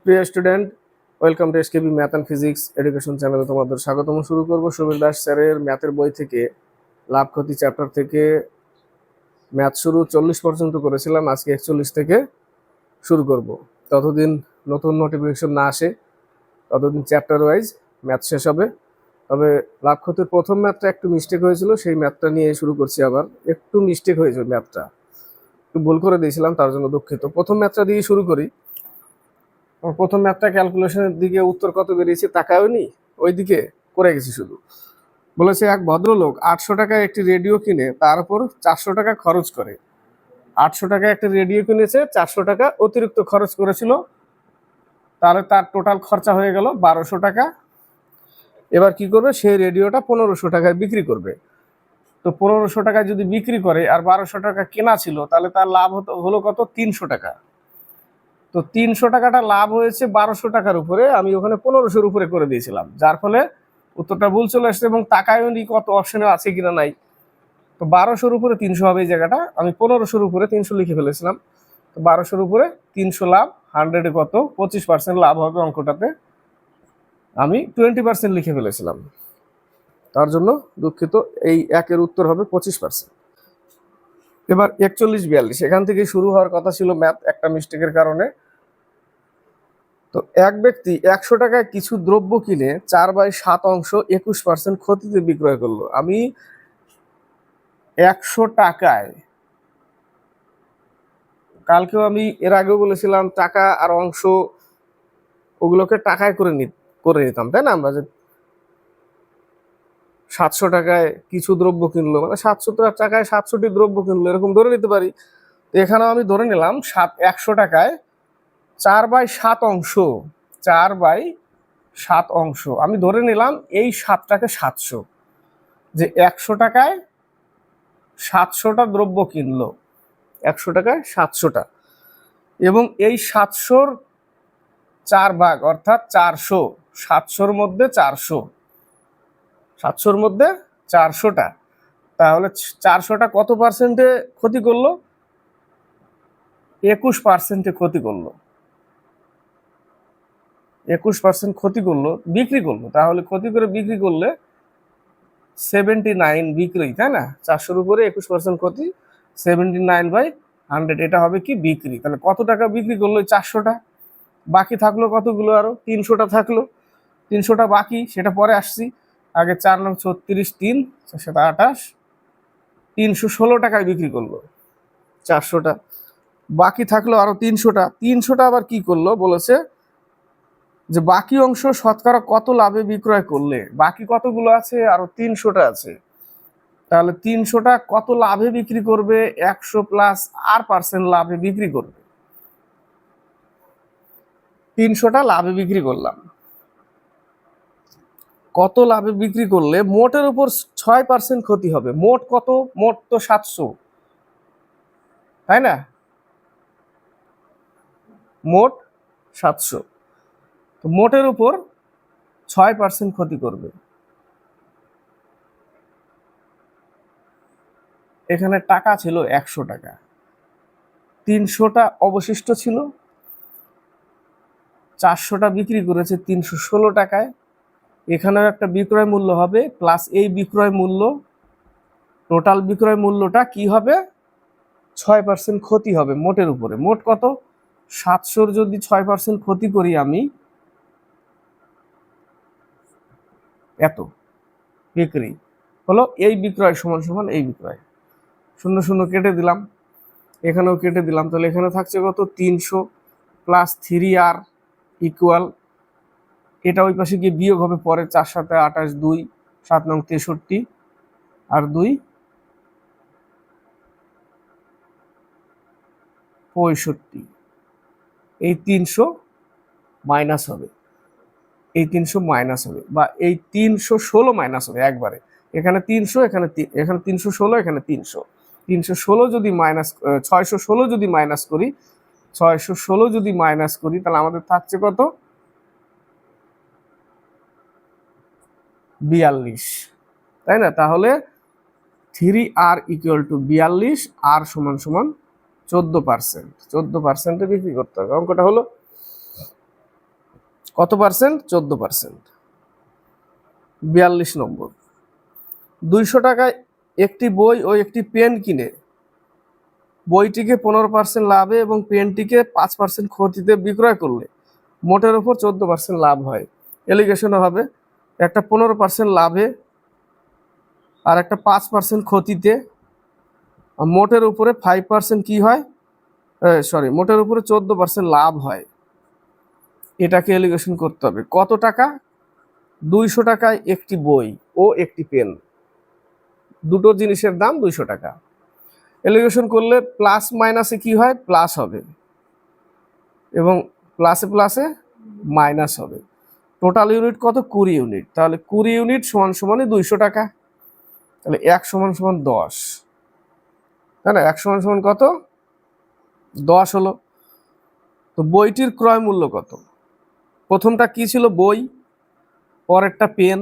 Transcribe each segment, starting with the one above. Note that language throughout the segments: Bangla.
প্রিয় student, welcome to SKB math and physics education চ্যানেলে তোমাদের স্বাগতম। শুরু করব সমীর দাস স্যারের ম্যাথের বই থেকে, লাভ ক্ষতি চ্যাপ্টার থেকে। ম্যাথ শুরু 40 পর্যন্ত করেছিলাম, আজকে 41 থেকে শুরু করব। ততদিন নতুন নোটিফিকেশন না আসে ততদিন চ্যাপ্টার ওয়াইজ ম্যাথ শেষ হবে। তবে লাভ ক্ষতির প্রথম ম্যাথটা একটু মিস্টেক হয়েছিল, সেই ম্যাথটা নিয়ে শুরু করছি। আবার একটু মিস্টেক হয়েছে, ম্যাথটা একটু ভুল করে দিয়েছিলাম, তার জন্য দুঃখিত। প্রথম ম্যাথটা দিয়ে শুরু করি। প্রথম ম্যাথটা ক্যালকুলেশনের দিকে উত্তর কত বেরিয়েছে তাকাও নি, ওই দিকে করে গেছি শুধু। বলেছে এক ভদ্রলোক 800 টাকায় একটি রেডিও কিনে তার উপর 400 টাকা খরচ করে। 800 টাকায় একটা রেডিও কিনেছে, 400 টাকা অতিরিক্ত খরচ করেছিল, তার টোটাল খরচা হয়ে গেল 1200 টাকা। এবার কি করবে, সেই রেডিওটা 1500 টাকায় বিক্রি করবে। তো 1500 টাকায় যদি বিক্রি করে আর 1200 টাকা কেনা ছিল, তাহলে তার লাভ হলো কত, 300 টাকা। তো 300 টাকাটা লাভ হয়েছে 1200 টাকার উপরে, আমি ওখানে 1500-র উপরে করে দিয়েছিলাম, যার ফলে উত্তরটা ভুল চলে আসছে। এবং টাকায়ও নি কত অপশনে আছে কিনা নাই। তো 1200-র উপরে 300 হবে এই জায়গাটা, আমি 1500-র উপরে 300 লিখে ফেলেছিলাম। তো 1200-র উপরে 300 লাভ, 100-এ কত, 25% লাভ হবে অঙ্কটাতে, আমি 20% লিখে ফেলেছিলাম, তার জন্য দুঃখিত। এই একের উত্তর হবে 25%। এবার 41-42, এখান থেকে শুরু হওয়ার কথা ছিল ম্যাথ, একটা মিস্টেকের কারণে। তো এক ব্যক্তি 100 টাকায় কিছু দ্রব্য কিনে 4/7 অংশ 21% ক্ষতিতে বিক্রয় করলো। আমি 100 টাকায়, কালকেও আমি এর আগেও বলেছিলাম টাকা আর অংশ ওগুলোকে টাকায় করে নিতাম, তাই না? আমরা যে 700 টাকায় কিছু দ্রব্য কিনলো, মানে 700 টাকায় 700টি দ্রব্য কিনলো, এরকম ধরে নিতে পারি। তো এখানেও আমি ধরে নিলাম 100 টাকায় 4/7 অংশ, 4/7 অংশ আমি ধরে নিলাম এই 7টাকে 700, যে 100 টাকায় 700টা দ্রব্য কিনলো, 100 টাকায় 700টা, এবং এই 700-র 4 ভাগ অর্থাৎ 400, 700-র মধ্যে 400, 700-র মধ্যে 400টা, তাহলে 400টা কত পার্সেন্টে ক্ষতি করলো? 21% ক্ষতি করলো। 21% ক্ষতি করলো, বিক্রি করলো। তাহলে ক্ষতি করে বিক্রি করলে 79 বিক্রি, তাই না? 400-র উপরে 21% ক্ষতি, 79/100, এটা হবে কি বিক্রি। তাহলে কত টাকা বিক্রি করলো? 400টা। বাকি থাকলো কতগুলো, আরো 300টা থাকলো। 300টা বাকি, সেটা পরে আসছি। আগে 4 নং 36, 3 সেটা 28, 316 টাকায় বিক্রি করলো 400টা। বাকি থাকলো আরো 300টা। 300টা আবার কি করলো বলেছে যে বাকি অংশ শতকরা কত লাভে বিক্রয় করলে। বাকি কতগুলো আছে? আরো 300টা আছে। তাহলে 300টা কত লাভে বিক্রি করবে? 100 প্লাস % লাভে বিক্রি করবে। 300টা লাভে বিক্রি করলাম। কত লাভে বিক্রি করলে মোটের উপর 6% ক্ষতি হবে। মোট কত? মোট তো 700, তাই না? মোট 700, তো মোটের উপর 6% ক্ষতি করবে। এখানে টাকা ছিল 100 টাকা, 300টা অবশিষ্ট ছিল, 400টা বিক্রি করেছে 316 টাকায়। এখানেও একটা বিক্রয় মূল্য হবে, প্লাস এই বিক্রয় মূল্য, টোটাল বিক্রয় মূল্যটা কি হবে? 6% ক্ষতি হবে মোটের উপরে। মোট কত? 700-র যদি 6% ক্ষতি করি আমি, এত বিক্রি হলো। এই বিক্রয় সমান সমান এই বিক্রয়, 0 0 কেটে দিলাম, এখানেও কেটে দিলাম। তাহলে এখানে থাকছে কত? 300 প্লাস 3r ইকুয়াল, এটা ওই পাশে গিয়ে বিয়োগ হবে পরে, 4 7 28, 2 7 নং 63, আর 2 65। এই 300 মাইনাস হবে, এই 300 মাইনাস হবে, বা এই 316 মাইনাস হবে একবারে। এখানে 300, এখানে 316, এখানে 300। 316 যদি মাইনাস 616 যদি মাইনাস করি, 616 যদি মাইনাস করি, তাহলে আমাদের থাকছে কত? 42, তাই না? তাহলে 3r ইকুয়াল টু 42, আর সমান সমান 14%। 14%-এ বিক্রি করতে হবে। অঙ্কটা হলো কত পার্সেন্ট? 14%। 42 নম্বর, 200 টাকায় একটি বই ও একটি পেন কিনে বইটিকে 15% লাভে এবং পেনটিকে 5% ক্ষতিতে বিক্রয় করলে মোটের উপর 14% লাভ হয়। এলিগেশনে হবে একটা 15% লাভে আর একটা 5% ক্ষতিতে, মোটের উপরে 5% কি হয়, মোটের উপরে 14% লাভ হয়। এটাকে এলিগেশন করতে হবে। কত টাকা? 200 টাকায় একটি বই ও একটি পেন, দুটো জিনিসের দাম 200 টাকা। এলিগেশন করলে প্লাস মাইনাসে কি হয়? প্লাস হবে, এবং প্লাসে প্লাসে মাইনাস হবে। টোটাল ইউনিট কত? 20 ইউনিট। তাহলে 20 ইউনিট সমান সমানই 200 টাকা। তাহলে 1 সমান সমান 10, তাই না? 1 সমান সমান কত? 10 হলো। তো বইটির ক্রয় মূল্য কত? প্রথমটা কি ছিল? বই, পরেরটা পেন।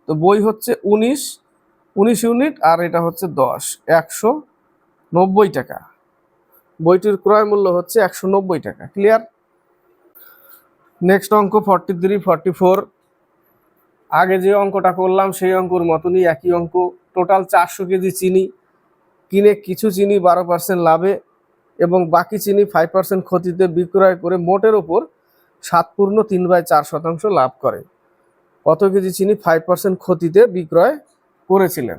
তো বই হচ্ছে 19 ইউনিট আর এটা হচ্ছে 10, 190 টাকা। বইটির ক্রয় মূল্য হচ্ছে 190 টাকা। ক্লিয়ার? নেক্সট অঙ্ক 43, 44। আগে যে অঙ্কটা করলাম সেই অঙ্কর মতনই একই অঙ্ক। টোটাল 400 কেজি চিনি কিনে কিছু চিনি 12% লাভে এবং বাকি চিনি 5% ক্ষতিতে বিক্রয় করে মোটের ওপর 7.3/4% লাভ করে। কত কেজি চিনি 5% ক্ষতিতে বিক্রয় করেছিলেন?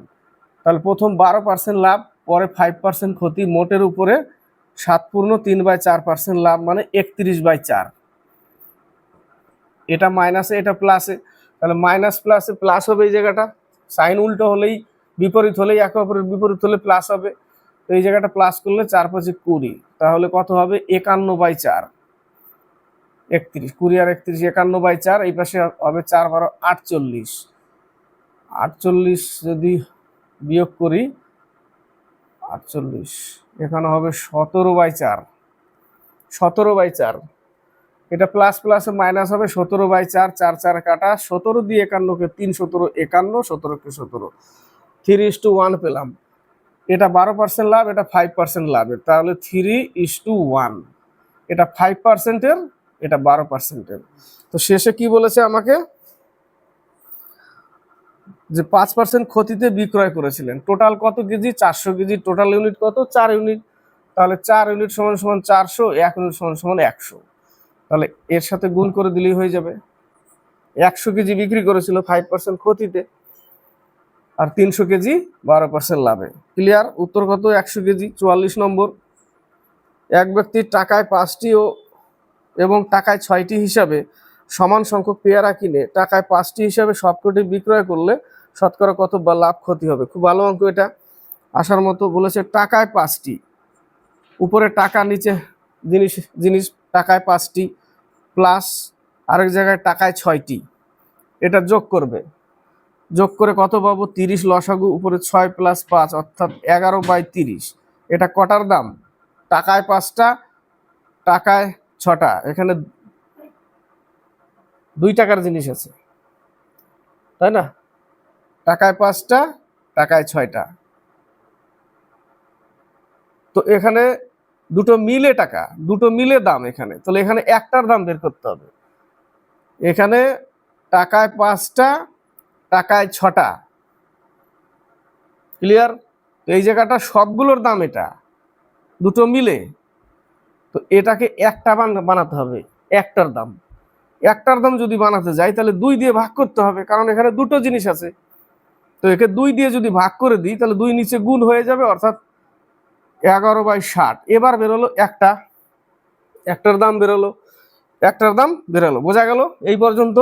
তাহলে প্রথম 12% লাভ, পরে 5% ক্ষতি, মোটের উপরে 7.3/4% লাভ, মানে 31/4। এটা মাইনাসে, এটা প্লাসে। তাহলে মাইনাস প্লাসে প্লাস হবে। এই জায়গাটা সাইন উল্টো হলেই, বিপরীত হলেই, একে অপরের বিপরীত হলে প্লাস হবে। তো এই জায়গাটা প্লাস করলে 4 5 20, তাহলে কত হবে? 51/4। 31, 20 আর 31, 51/4। এই পাশে হবে 4 12 48। 48 যদি বিয়োগ করি 48, এখানে হবে 17/4। 17/4। এটা প্লাস প্লাসে মাইনাস হবে, 17/4। 4 4 কাটা, 17 দিয়ে 51কে 3 17 51, 17কে 17, 3:1 পেলাম। এটা 12% লাভ, এটা 5% লাভের, তাহলে 3:1। এটা 5%-এর, এটা 12%-এর। তো শেষে কি বলেছে আমাকে? যে 5% ক্ষতিতে বিক্রয় করেছিলেন। টোটাল কত কেজি? 400 কেজি। টোটাল ইউনিট কত? 4 ইউনিট। তাহলে 4 ইউনিট সমান সমান 400, 1 ইউনিট সমান সমান 100। তাহলে এর সাথে গুণ করে দিলেই হয়ে যাবে। 100 কেজি বিক্রি করেছিল 5% ক্ষতিতে, আর 300 কেজি 12% লাভে। ক্লিয়ার? উত্তর কত? 100 কেজি। 44 নম্বর, এক ব্যক্তির টাকায় 5টি এবং টাকায় 6টি হিসাবে সমান সংখ্যক পেয়ারা কিনে টাকায় 5টি হিসাবে সবকটি বিক্রয় করলে শতকরা কত বা লাভ ক্ষতি হবে? খুব ভালো অঙ্ক এটা, আসার মতো। বলেছে টাকায় 5টি, উপরে টাকা, নিচে জিনিস জিনিস, টাকায় 5টি প্লাস আরেক জায়গায় টাকায় 6টি। এটা যোগ করবে, যোগ করে কত পাবো? 30 লসাগু, উপরে 6 + 5 অর্থাৎ 11/30। এটা কটার দাম? টাকায় 5টা, টাকায় 6টা। এখানে 2 টাকার জিনিস আছে, তাই না? টাকায় 5টা, টাকায় 6টা। তো এখানে দুটো মিলে টাকা, দুটো মিলে দাম এখানে। তাহলে এখানে একটার দাম বের করতে হবে। এখানে টাকায় 5টা, টাকায় 6টা। ক্লিয়ার? এই জায়গাটা সবগুলোর দাম, এটা দুটো মিলে। তো এটাকে একটা বানাতে হবে, একটার দাম। একটার দাম যদি বানাতে যাই তাহলে 2 দিয়ে ভাগ করতে হবে, কারণ এখানে দুটো জিনিস আছে। তো একে 2 দিয়ে যদি ভাগ করে দিই তাহলে 2 নিচে গুণ হয়ে যাবে, অর্থাৎ 11/60। এবার বেরোলো একটার দাম বেরোলো, একটার দাম বেরোলো। বোঝা গেল এই পর্যন্ত?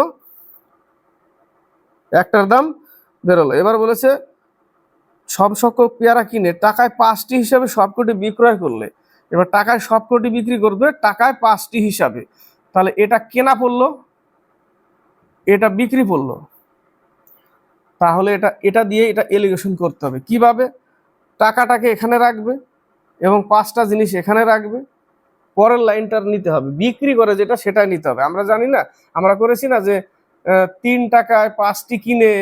একটার দাম বেরোলো। এবার বলেছে সব সংখ্যক পেয়ারা কিনে টাকায় 5টি হিসাবে সবকটি বিক্রয় করলে, এবার টাকায় সবকটি বিক্রি করবে টাকায় 5টি হিসাবে। তাহলে এটা কেনা পড়লো, এটা বিক্রি পড়লো। তাহলে এটা দিয়ে এটা এলিগেশন করতে হবে। কিভাবে? টাকাটাকে এখানে রাখবে এবং 5টা জিনিস এখানে রাখবে। পরের লাইনটার নিতে হবে, বিক্রি করে যেটা সেটাই নিতে হবে। আমরা জানি না, আমরা করেছি না যে 3 টাকায় 5টি কিনে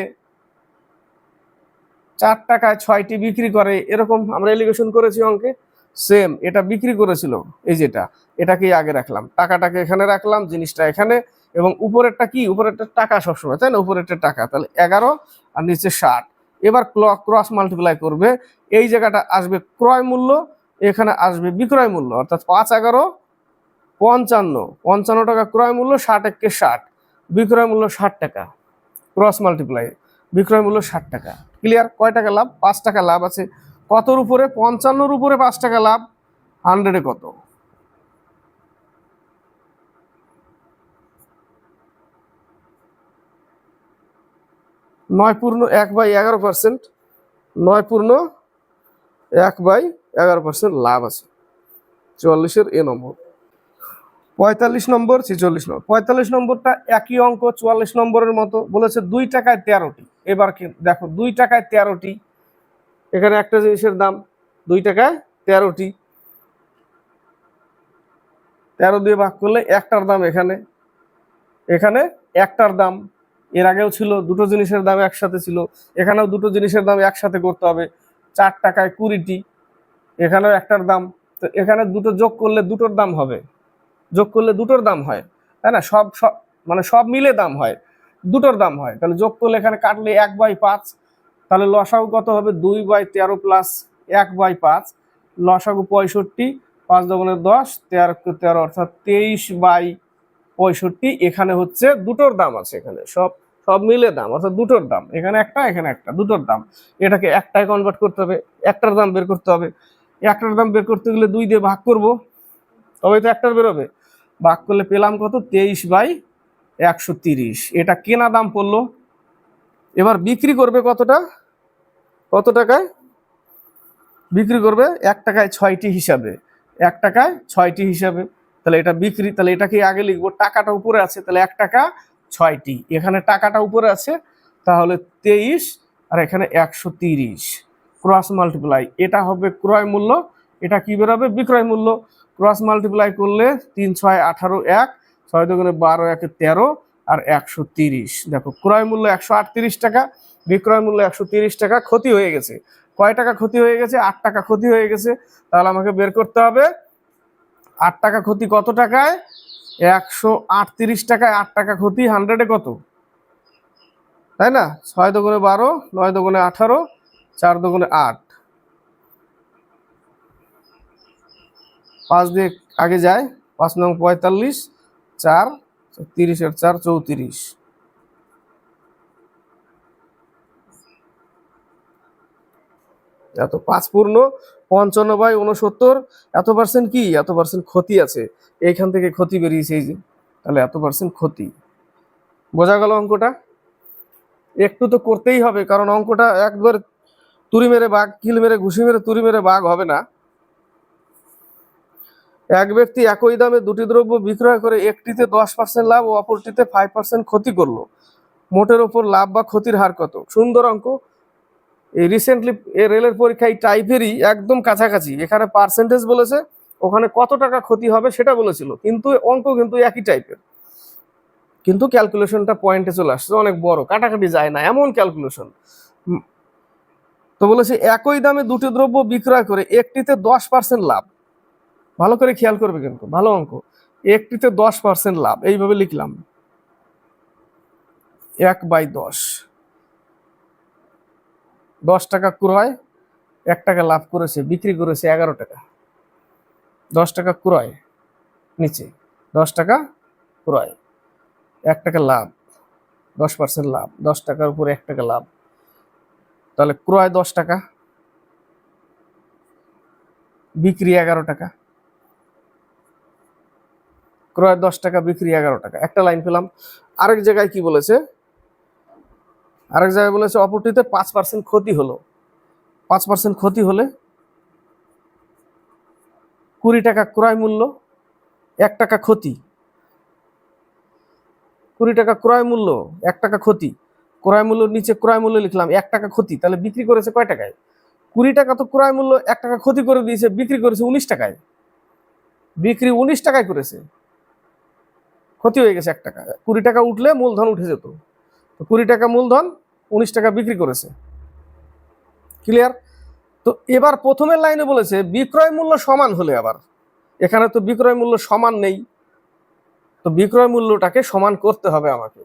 4 টাকায় 6টি বিক্রি করে, এরকম আমরা এলিগেশন করেছি অঙ্কে। সেম এটা বিক্রি করেছিল, এই যেটা, এটাকেই আগে রাখলাম, টাকাটাকে এখানে রাখলাম, জিনিসটা এখানে, এবং উপরেরটা কি, উপরেরটা টাকা সবসময়, তাই না, উপরেরটা টাকা, তাহলে 11 আর নিচে 60। এবার ক্রস মাল্টিপ্লাই করবে, এই জায়গাটা আসবে ক্রয় মূল্য, এখানে আসবে বিক্রয় মূল্য, অর্থাৎ 5 11 55, 55 টাকা ক্রয় মূল্য, 60 একে 60, বিক্রয় মূল্য 60 টাকা। ক্রস মাল্টিপ্লাই, বিক্রয় মূল্য 60 টাকা। ক্লিয়ার? কয় টাকা লাভ? 5 টাকা লাভ আছে। কতর উপরে? 55-র উপরে 5 টাকা লাভ। 100-এ কত? 9/1/11%, 9/1/11% লাভ আছে। 44-এর এ নম্বর। 45 নম্বর, 46 নম্বর। 45 নম্বরটা একই অঙ্ক, 44 নম্বরের মতো, বলেছে 2 টাকায় 13টি। এবার কি দেখো, 2 টাকায় 13টি, এখানে একটা জিনিসের দাম 2 টাকায় 13টি, 13 দিয়ে ভাগ করলে একটার দাম এখানে, এখানে একটার দাম, এর আগেও ছিল দুটো জিনিসের দাম একসাথে ছিল, এখানেও দুটো জিনিসের দাম একসাথে করতে হবে। 4 টাকায় 20টি, এখানেও একটার দাম, তো এখানে দুটো যোগ করলে দুটোর দাম হবে, যোগ করলে দুটোর দাম হয়, তাই না, সব সব মানে সব মিলে দাম হয়, দুটোর দাম হয়, তাহলে যোগ করলে এখানে কাটলে 1/5, তাহলে লসাগু কত হবে? 2/13 প্লাস 1/5, লসাগু 65, 5 × 10, 13 অর্থাৎ 23/65। এখানে হচ্ছে দুটোর দাম আছে, এখানে সব সব মিলে দাম, অর্থাৎ দুটোর দাম, এখানে একটা এখানে একটা, দুটোর দাম। এটাকে একটায় কনভার্ট করতে হবে, একটার দাম বের করতে হবে। একটার দাম বের করতে গেলে 2 দিয়ে ভাগ করব, তবেই তো একটার বেরোবে। ভাগ করলে পেলাম কত? 23/130। এটা কেনা দাম পড়লো। এবার বিক্রি করবে কতটা, কত টাকায় বিক্রি করবে? 1 টাকায় 6টি হিসাবে, 1 টাকায় 6টি হিসাবে, তাহলে এটা বিক্রি, তাহলে এটাকে আগে লিখবো, টাকাটা উপরে আছে, তাহলে 1 টাকা 6টি, এখানে টাকাটা উপরে আছে, তাহলে 23 আর এখানে 130। ক্রস মাল্টিপ্লাই, এটা হবে ক্রয় মূল্য, এটা কি বেরোবে? বিক্রয় মূল্য। ক্রস মাল্টিপ্লাই করলে 3 6 18, 1 6 2 12, 1 13 আর 130। দেখো ক্রয় মূল্য 138 টাকা, বিক্রয় মূল্য 130 টাকা। ক্ষতি হয়ে গেছে, কয় টাকা ক্ষতি হয়ে গেছে? 8 টাকা ক্ষতি হয়ে গেছে। তাহলে আমাকে বের করতে হবে 8 টাকা ক্ষতি কত টাকায়? 138 টাকায় 8 টাকা ক্ষতি, 100-এ কত, তাই না? 6 2 12, 9 2 18, 4 2 8, 5 দিয়ে আগে যায়, 5 9 45, 4 30 এর 4 34। এত 5/55/69, এত পার্সেন্ট কি, এত পার্সেন্ট ক্ষতি আছে, এইখান থেকে ক্ষতি বেরিয়েছে, এই যে, তাহলে এত পার্সেন্ট ক্ষতি। বোঝা গেল অঙ্কটা? একটু তো করতেই হবে, কারণ অঙ্কটা একবার তুড়ি মেরে বাঘ, কিল মেরে ঘুষি মেরে তুড়ি মেরে বাঘ হবে না। এক ব্যক্তি একই দামে দুটি দ্রব্য বিক্রয় করে একটিতে 10% লাভ ও অপরটিতে 5% ক্ষতি করলো, মোটের ওপর লাভ বা ক্ষতির হার কত? সুন্দর অঙ্ক। এই রিসেন্টলি রেলের পরীক্ষায় টাইপেরই একদম কাছাকাছি, এখানে পার্সেন্টেজ বলেছে, ওখানে কত টাকা ক্ষতি হবে সেটা বলেছিল, কিন্তু অঙ্ক কিন্তু একই টাইপের, কিন্তু ক্যালকুলেশনটা পয়েন্টে চলে আসছে, অনেক বড়, কাটাকাটি যায় না এমন ক্যালকুলেশন। তো বলেছে একই দামে দুটি দ্রব্য বিক্রয় করে একটিতে 10% লাভ, ভালো করে খেয়াল করবে কিন্তু, ভালো অঙ্ক। একটিতে 10% লাভ, এইভাবে লিখলাম 1/10, 10 টাকা ক্রয়, 1 টাকা লাভ করেছে, বিক্রি করেছে 11 টাকা। 10 টাকা ক্রয়, নিচে 10 টাকা ক্রয়, 1 টাকা লাভ, 10% লাভ, 10 টাকার উপরে 1 টাকা লাভ, তাহলে ক্রয় 10 টাকা, বিক্রি 11 টাকা। ক্রয় 10 টাকা, বিক্রি 11 টাকা, একটা লাইন পেলাম। আরেক জায়গায় কি বলেছে? আরেক জায়গায় বলেছে অপরটিতে 5% ক্ষতি হলো। 5% ক্ষতি হলে 20 টাকা ক্রয় মূল্য, 1 টাকা ক্ষতি, 20 টাকা ক্রয় মূল্য, 1 টাকা ক্ষতি, ক্রয় মূল্য নিচে ক্রয় মূল্য লিখলাম, 1 টাকা ক্ষতি, তাহলে বিক্রি করেছে কয় টাকায়? 20 টাকা তো ক্রয় মূল্য, 1 টাকা ক্ষতি করে দিয়েছে, বিক্রি করেছে 19 টাকায়, বিক্রি 19 টাকায় করেছে, ক্ষতি হয়ে গেছে 1 টাকা। 20 টাকা উঠলে মূলধন উঠে যেত, 20 টাকা মূলধন, 19 টাকা বিক্রি করেছে। ক্লিয়ার? তো এবার প্রথমের লাইনে বলেছে বিক্রয় মূল্য সমান হলে, আবার এখানে তো বিক্রয় মূল্য সমান নেই, তো বিক্রয় মূল্যটাকে সমান করতে হবে আমাকে।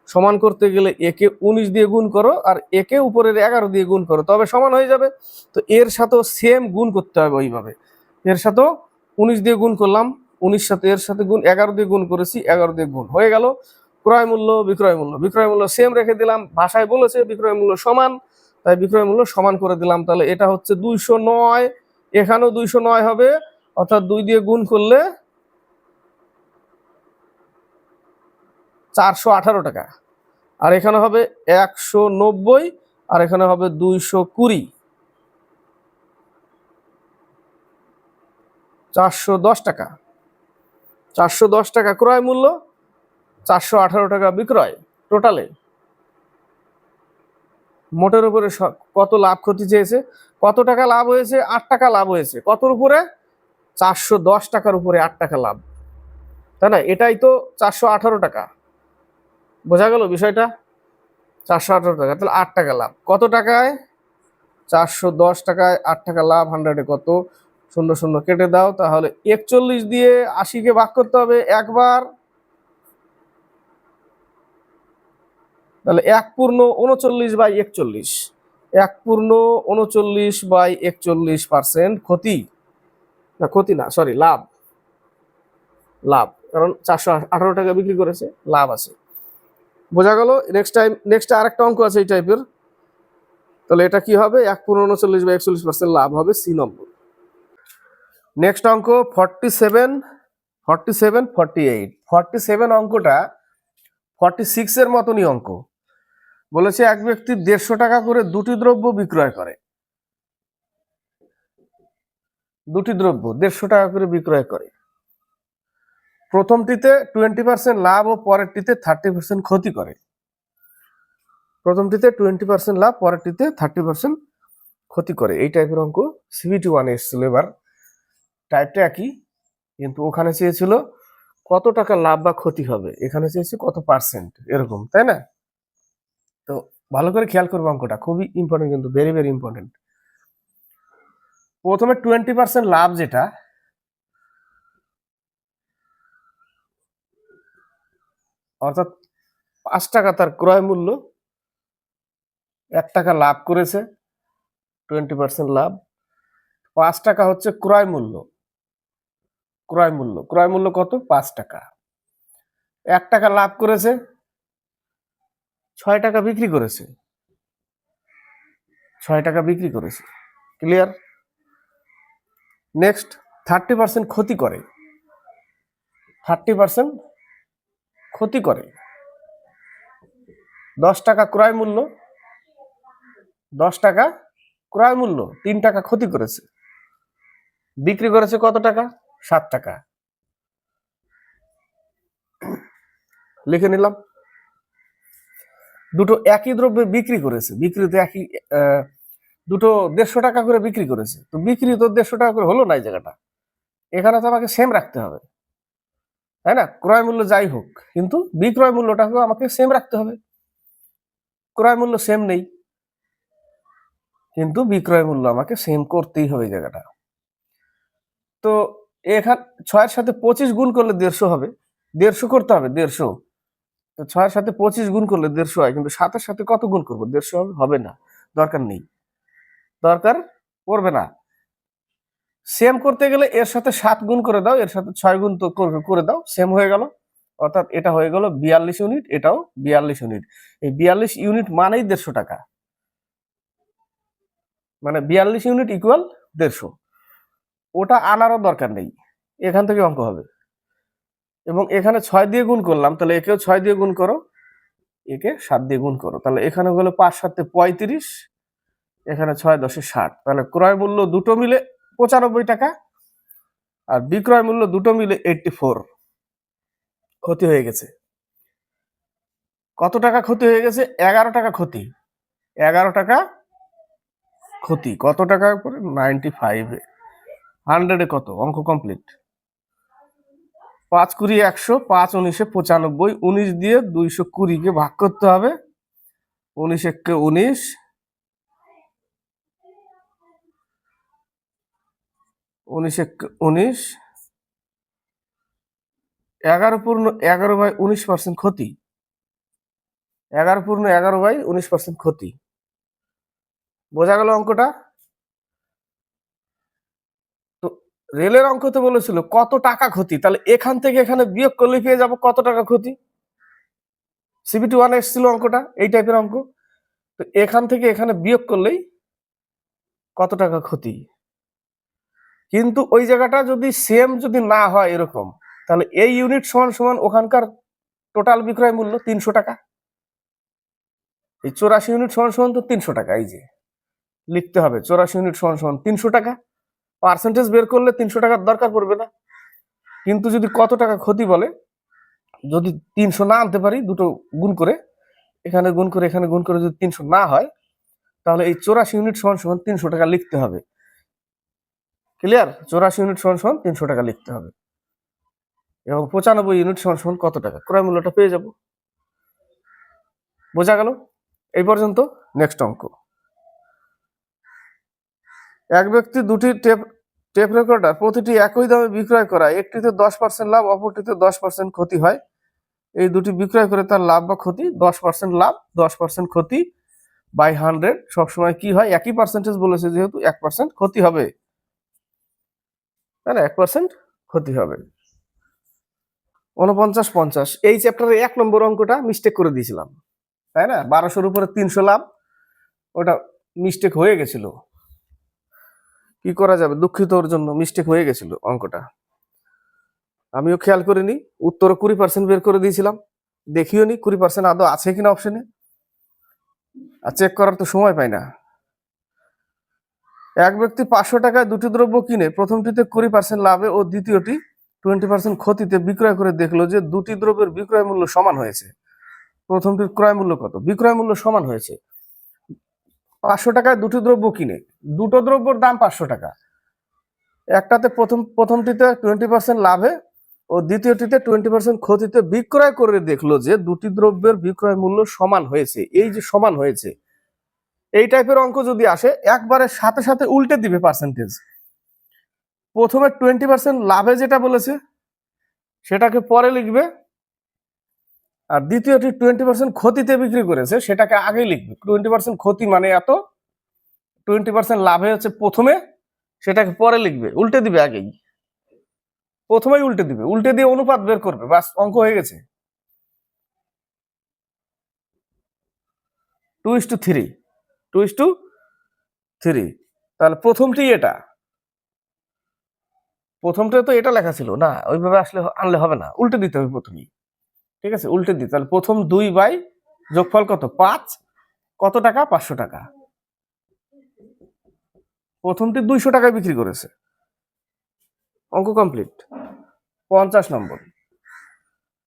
সমান করতে গেলে একে 19 দিয়ে গুণ করো আর একে উপরের 11 দিয়ে গুণ করো, তবে সমান হয়ে যাবে। তো এর সাথেও সেম গুণ করতে হবে ওইভাবে। এর সাথেও 19 দিয়ে গুণ করলাম, 19 সাথে এর সাথে গুণ, 11 দিয়ে গুণ করেছি, 11 দিয়ে গুণ হয়ে গেল। ক্রয় মূল্য বিক্রয় মূল্য, বিক্রয় মূল্য সেম রেখে দিলাম, ভাষায় বলেছে বিক্রয় মূল্য সমান, তাই বিক্রয় মূল্য সমান করে দিলাম। তাহলে এটা হচ্ছে 209, এখানেও 209 হবে, অর্থাৎ 2 দিয়ে গুণ করলে 418 টাকা। আর এখানে হবে 190, আর এখানে হবে 220, 410 টাকা। 410 টাকা ক্রয় মূল্য, 418 টাকা বিক্রয়। টোটালে মোটের উপরে কত লাভ ক্ষতি চেয়েছে, কত টাকা লাভ হয়েছে? 8 টাকা লাভ হয়েছে। কতর উপরে? 410 টাকার উপরে 8 টাকা লাভ, তাই না? এটাই তো 418 টাকা। বোঝা গেল বিষয়টা? 418 টাকা, তাহলে 8 টাকা লাভ। কত টাকায়? 410 টাকায় 8 টাকা লাভ। 100-এ কত? 0 0 কেটে দাও। তাহলে 41 দিয়ে 80-কে ভাগ করতে হবে একবার, তাহলে 1/39/41, 1/39/41% ক্ষতি, না ক্ষতি না, সরি, লাভ। লাভ, কারণ 418 টাকা বিক্রি করেছে, লাভ আছে। বোঝা গেল? নেক্সট আরেকটা অঙ্ক আছে এই টাইপের। তাহলে এটা কি হবে? 1/39/41% লাভ হবে, সি নম্বর। নেক্সট অঙ্ক 47, 48। 47 অঙ্কটা 46 এর মতনই অঙ্ক। বলেছে এক ব্যক্তি 150 টাকা করে দুটি দ্রব্য বিক্রয় করে। দুটি দ্রব্য 150 টাকা করে বিক্রয় করে। প্রথমটিতে 20% লাভ ও পরেরটিতে 30% ক্ষতি করে। প্রথমটিতে 20% লাভ, পরেরটিতে 30% ক্ষতি করে। এই টাইপের অঙ্ক সিবিটি 1 এসেছিল। এবার টাইপটা একই, কিন্তু ওখানে চেয়েছিল কত টাকা লাভ বা ক্ষতি হবে, এখানে চেয়েছে কত পার্সেন্ট, এরকম, তাই না? তো ভালো করে খেয়াল করবো, অঙ্কটা খুবই ইম্পর্টেন্ট, কিন্তু ভেরি ভেরি ইম্পর্টেন্ট। প্রথমে 20% লাভ, যেটা অর্থাৎ 5 টাকা তার ক্রয় মূল্য, 1 টাকা লাভ করেছে, 20% লাভ, 5 টাকা হচ্ছে ক্রয় মূল্য। ক্রয় মূল্য, ক্রয় মূল্য কত? 5 টাকা। 1 টাকা লাভ করেছে, 6 টাকা বিক্রি করেছে, 6 টাকা বিক্রি করেছে। ক্লিয়ার? নেক্সট 30% ক্ষতি করে। 30% ক্ষতি করে। 10 টাকা ক্রয় মূল্য, 10 টাকা ক্রয় মূল্য, 3 টাকা ক্ষতি করেছে। বিক্রি করেছে কত টাকা? 7 টাকা। লিখে নিলাম। দুটো একই দ্রব্য বিক্রি করেছে, বিক্রিতে একই, দুটো 150 টাকা করে বিক্রি করেছে। তো বিক্রি তো 150 টাকা করে হলো না এই জায়গাটা, এখানে তো আমাকে সেম রাখতে হবে, তাই না? ক্রয় মূল্য যাই হোক, কিন্তু বিক্রয় মূল্যটাকেও আমাকে সেম রাখতে হবে। ক্রয় মূল্য সেম নেই, কিন্তু বিক্রয় মূল্য আমাকে সেম করতেই হবে এই জায়গাটা। তো এখানে 6-এর সাথে 25 গুণ করলে 150 হবে, 150 করতে হবে, 150। তো 6-এর সাথে 25 গুণ করলে 150 হয়, কিন্তু 7-এর সাথে কত গুণ করবো? 150 হবে? হবে না, দরকার নেই, দরকার পড়বে না। সেম করতে গেলে এর সাথে 7 গুণ করে দাও, এর সাথে 6 গুণ তো করে দাও, সেম হয়ে গেল। অর্থাৎ এটা হয়ে গেল 42 ইউনিট, এটাও 42 ইউনিট। এই 42 ইউনিট মানেই 150 টাকা, মানে 42 ইউনিট ইকুয়াল 150। ওটা আনারও দরকার নেই, এখান থেকে অঙ্ক হবে। এবং এখানে 6 দিয়ে গুণ করলাম, তাহলে একেও 6 দিয়ে গুণ করো, একে 7 দিয়ে গুণ করো, তাহলে এখানে হলো 5 7 35, এখানে 6 10 60। তাহলে ক্রয় মূল্য দুটো মিলে 95 টাকা, আর বিক্রয় মূল্য দুটো মিলে 84। ক্ষতি হয়ে গেছে। কত টাকা ক্ষতি হয়ে গেছে? 11 টাকা ক্ষতি। 11 টাকা ক্ষতি। কত টাকার উপরে? 95-এ। 100-এ কত? অঙ্ক কমপ্লিট। 5 20 100, 5 19 95, 19 দিয়ে 220-কে ভাগ করতে হবে। 19 1 19, 19 1 19, 11/11/19% ক্ষতি, 11/11/19% ক্ষতি। বোঝা গেল অঙ্কটা? তো রেলের অঙ্ক তো বলেছিল কত টাকা ক্ষতি, তাহলে এখান থেকে এখানে বিয়োগ করলে পেয়ে যাবো কত টাকা ক্ষতি। সিবিটি 1 এসেছিল অঙ্কটা, এই টাইপের অঙ্ক। তো এখান থেকে এখানে বিয়োগ করলেই কত টাকা ক্ষতি। কিন্তু ওই জায়গাটা যদি সেম যদি না হয় এরকম, তাহলে এই ইউনিট সমান সমান ওখানকার টোটাল বিক্রয় মূল্য 300 টাকা। এই 84 ইউনিট সমান সমান তো 300 টাকা। এই যে লিখতে হবে 84 ইউনিট সমান সমান 300 টাকা। পার্সেন্টেজ বের করলে 300 টাকার দরকার পড়বে না। কিন্তু যদি কত টাকা ক্ষতি বলে, যদি 300 না আনতে পারি, দুটো গুণ করে এখানে গুণ করে এখানে গুণ করে যদি 300 না হয়, তাহলে এই 84 ইউনিট সমান সমান 300 টাকা লিখতে হবে। ক্লিয়ার? 84 ইউনিট সমান সমান 300 টাকা লিখতে হবে এবং 95 ইউনিট সমান সমান কত টাকা, ক্রয় মূল্যটা পেয়ে যাব। বোঝা গেল এই পর্যন্ত? নেক্সট অঙ্ক। এক ব্যক্তি দুটি টেপ রেকর্ডার প্রতিটি একই দামে বিক্রয় করা, একটিতে 10% লাভ, অপরটিতে 10% ক্ষতি হয়। এই দুটি বিক্রয় করে তার লাভ বা ক্ষতি 10% লাভ 10% ক্ষতি বাই 100 সবসময় কি হয়, একই পার্সেন্টেজ বলেছে যেহেতু 1% ক্ষতি হবে, তাই না? 1% ক্ষতি হবে। 49-50 এই চ্যাপ্টারে 1 নম্বর অঙ্কটা মিস্টেক করে দিয়েছিলাম, তাই না? 1200-র উপরে 300 লাভ, ওটা মিস্টেক হয়ে গেছিল। কি করা যাবে, দুঃখিত, ওর জন্য মিস্টেক হয়ে গেছিল অঙ্কটা। আমিও খেয়াল করিনি, উত্তরে 20% বের করে দিয়েছিলাম, দেখিও নি 20% আদৌ আছে কিনা অপশনে, আর চেক করার তো সময় পাই না। এক ব্যক্তি 500 টাকায় দুটি দ্রব্য কিনে প্রথমটিতে 20% লাভে ও দ্বিতীয়টি 20% ক্ষতিতে বিক্রয় করে দেখলো যে দুটি দ্রব্যের বিক্রয় মূল্য সমান হয়েছে। প্রথমটির ক্রয় মূল্য কত? বিক্রয় মূল্য সমান হয়েছে। 500 টাকায় দুটি দ্রব্য কিনে, দুটো দ্রব্যর দাম 500 টাকা, একটাতে প্রথমটিতে 20% লাভে ও দ্বিতীয়টিতে 20% ক্ষতিতে বিক্রয় করে দেখলো যে দুটি দ্রব্যের বিক্রয় মূল্য সমান হয়েছে। এই যে সমান হয়েছে, এই টাইপের অঙ্ক যদি আসে একবারে সাথে সাথে উল্টে দিবে পার্সেন্টেজ। প্রথমে 20% লাভে যেটা বলেছে সেটাকে পরে লিখবে, আর দ্বিতীয়টি 20% ক্ষতিতে বিক্রি করেছে সেটাকে আগে লিখবে। 20% ক্ষতি মানে এত, 20% লাভে হচ্ছে প্রথমে, সেটাকে পরে লিখবে, উল্টে দিবে আগেই, প্রথমেই উল্টে দিবে, উল্টে দিয়ে অনুপাত বের করবে, বাস অঙ্ক হয়ে গেছে। 2:3, 2:3। তাহলে প্রথমটি এটা, প্রথমটা তো এটা লেখা ছিল না, ওইভাবে আসলে আনলে হবে না, উল্টে দিতে হবে প্রথমেই। ঠিক আছে, উল্টে দিই। তাহলে প্রথম 2 বাই যোগফল কত 5, কত টাকা 500 টাকা। প্রথমটি 200 টাকায় বিক্রি করেছে, অঙ্ক কমপ্লিট। 50 নম্বর।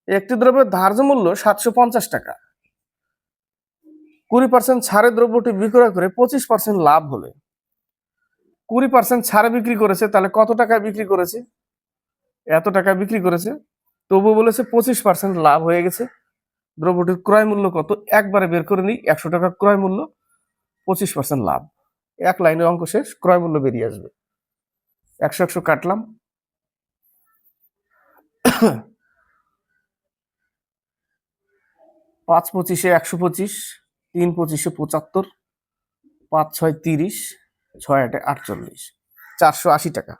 একটি দ্রব্যের ধার্য মূল্য 750 টাকা, 20% ছাড়ে দ্রব্যটি বিক্রয় করে 25% লাভ হলে, 20% ছাড়ে বিক্রি করেছে, তাহলে কত টাকায় বিক্রি করেছে? এত টাকায় বিক্রি করেছে, তবু বলেছে 25% লাভ হয়ে গেছে। দ্রব্যটির ক্রয় মূল্য কত, একবারে বের করে নিই, 100 টাকা ক্রয় মূল্য, 25% লাভ, এক লাইনে অঙ্ক শেষ, ক্রয় মূল্য বেরিয়ে আসবে। 100 কাটলাম, 5 25 125, 3 25 75, 5 6 30, 6 8 48, 480 টাকা।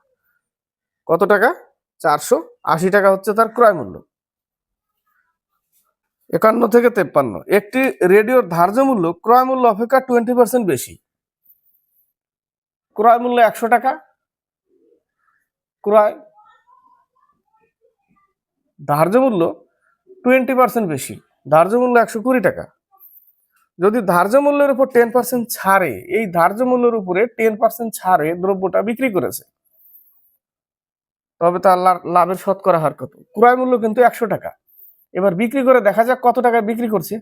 কত টাকা? 480 টাকা হচ্ছে তার ক্রয় মূল্য। 51 থেকে 53। একটি রেডিওর ধার্য মূল্য ক্রয় মূল্য অপেক্ষা 20% বেশি। ক্রয় মূল্য 100 টাকা, ক্রয় ধার্য মূল্য 20% বেশি, ধার্য মূল্য 120 টাকা। যদি ধার্য মূল্যের উপর 10% ছাড়ে, এই ধার্য মূল্যের উপরে 10% ছাড়ে দ্রব্যটা বিক্রি করেছে, তবে তার লাভের শতকরা হার কত? ক্রয় মূল্য কিন্তু 100 টাকা, এবার বিক্রি করে দেখা যাক কত টাকায় বিক্রি করছে।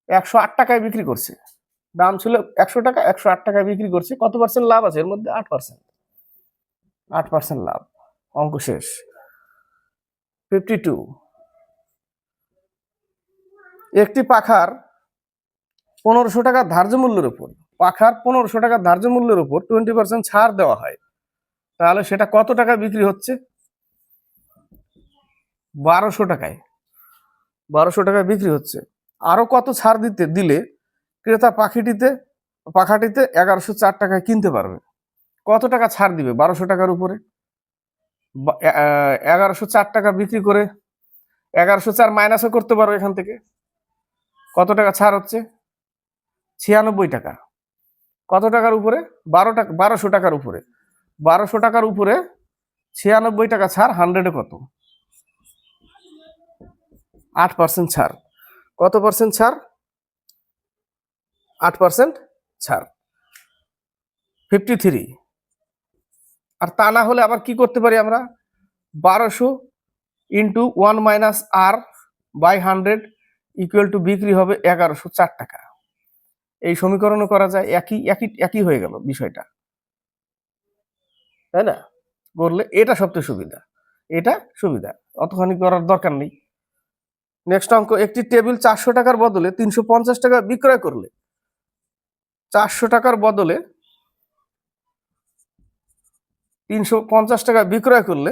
108 টাকায় বিক্রি করছে, দাম ছিল 100 টাকা, 108 টাকায় বিক্রি করছে, কত পার্সেন্ট লাভ আছে এর মধ্যে? 8%, 8% লাভ, অঙ্ক শেষ। 52। একটি পাখার 1500 টাকা ধার্য মূল্যের উপর, পাখার 1500 টাকা ধার্য মূল্যের উপর 20% ছাড় দেওয়া হয়, তাহলে সেটা কত টাকা বিক্রি হচ্ছে? 1200 টাকায়, 1200 টাকায় বিক্রি হচ্ছে। আরো কত ছাড় দিলে ক্রেতা পাখাটিতে 1104 টাকায় কিনতে পারবে? কত টাকা ছাড় দিবে 1200 টাকার উপরে? 1104 টাকা বিক্রি করে 1104 মাইনাসও করতে পারো এখান থেকে। কত টাকা ছাড় হচ্ছে? 96 টাকা। কত টাকার উপরে? 1200 টাকার উপরে। 1200 টাকার উপরে 96 টাকা ছাড়, 100-এ কত? 8% ছাড়। কত পার্সেন্ট ছাড়? 8% ছাড়, 53। আর তা না হলে আবার কি করতে পারি আমরা? 1200 ইন্টু 1 - R/100 ইকুয়াল টু বিক্রি হবে 1104 টাকা। এই সমীকরণও করা যায়, একই একই একই হয়ে গেল বিষয়টা, তাই না? করলে এটা সবচেয়ে সুবিধা, এটা সুবিধা, অতখানি করার দরকার নেই। নেক্সট অঙ্ক, একটি টেবিল 400 টাকার বদলে 350 টাকা বিক্রয় করলে, 400 টাকার বদলে 350 টাকা বিক্রয় করলে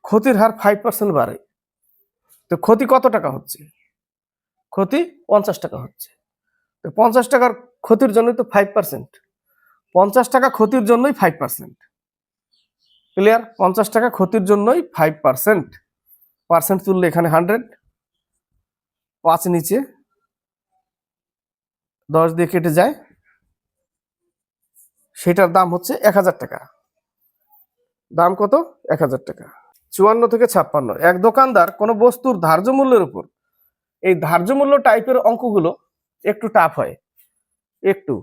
ক্ষতির হার 5% বাড়ে। তো ক্ষতি কত টাকা হচ্ছে? ক্ষতি 50 টাকা হচ্ছে। তো 50 টাকার ক্ষতির জন্যই তো 5%, 50 টাকা ক্ষতির জন্যই 5%। ক্লিয়ার? 50 টাকা ক্ষতির জন্যই 5%। পার্সেন্ট তুললে এখানে 100, 5 নিচে 10 দিয়ে কেটে যায়, সেটার দাম হচ্ছে 1000 টাকা। দাম কত? 1000 টাকা। 54 থেকে 56, এক দোকানদার কোনো বস্তুর ধার্য মূল্যের উপর, এই ধার্য মূল্য টাইপের অঙ্কগুলো একটু টাফ হয়, একটু